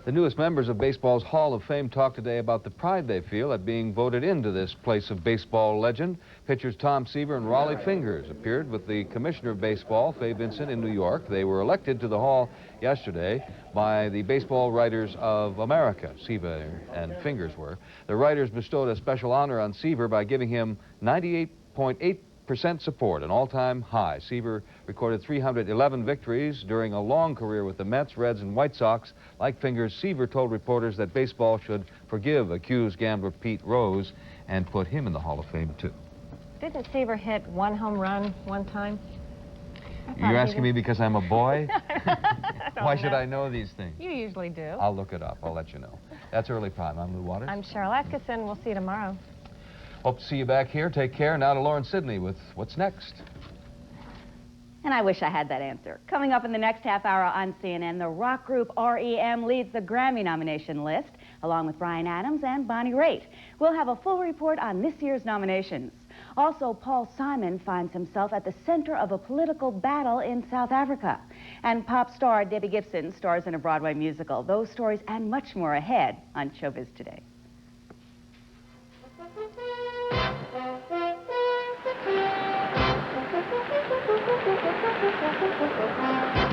The newest members of baseball's Hall of Fame talk today about the pride they feel at being voted into this place of baseball legend. Pitchers Tom Seaver and Raleigh Fingers appeared with the Commissioner of Baseball, Fay Vincent, in New York. They were elected to the Hall yesterday by the Baseball Writers of America. Seaver and Fingers were. The writers bestowed a special honor on Seaver by giving him 98.8% support, an all-time high. Seaver recorded 311 victories during a long career with the Mets, Reds, and White Sox. Like Fingers, Seaver told reporters that baseball should forgive accused gambler Pete Rose and put him in the Hall of Fame, too. Didn't Seaver hit one home run one time? You're asking me because I'm a boy? Why know. should I know these things? You usually do. I'll look it up. I'll let you know. That's Early Prime. I'm Lou Waters. I'm Cheryl Atkinson. We'll see you tomorrow. Hope to see you back here. Take care. Now to Lauren Sidney with What's Next. And I wish I had that answer. Coming up in the next half hour on CNN, the rock group REM leads the Grammy nomination list, along with Bryan Adams and Bonnie Raitt. We'll have a full report on this year's nominations. Also, Paul Simon finds himself at the center of a political battle in South Africa. And pop star Debbie Gibson stars in a Broadway musical. Those stories and much more ahead on Showbiz Today. Thank you.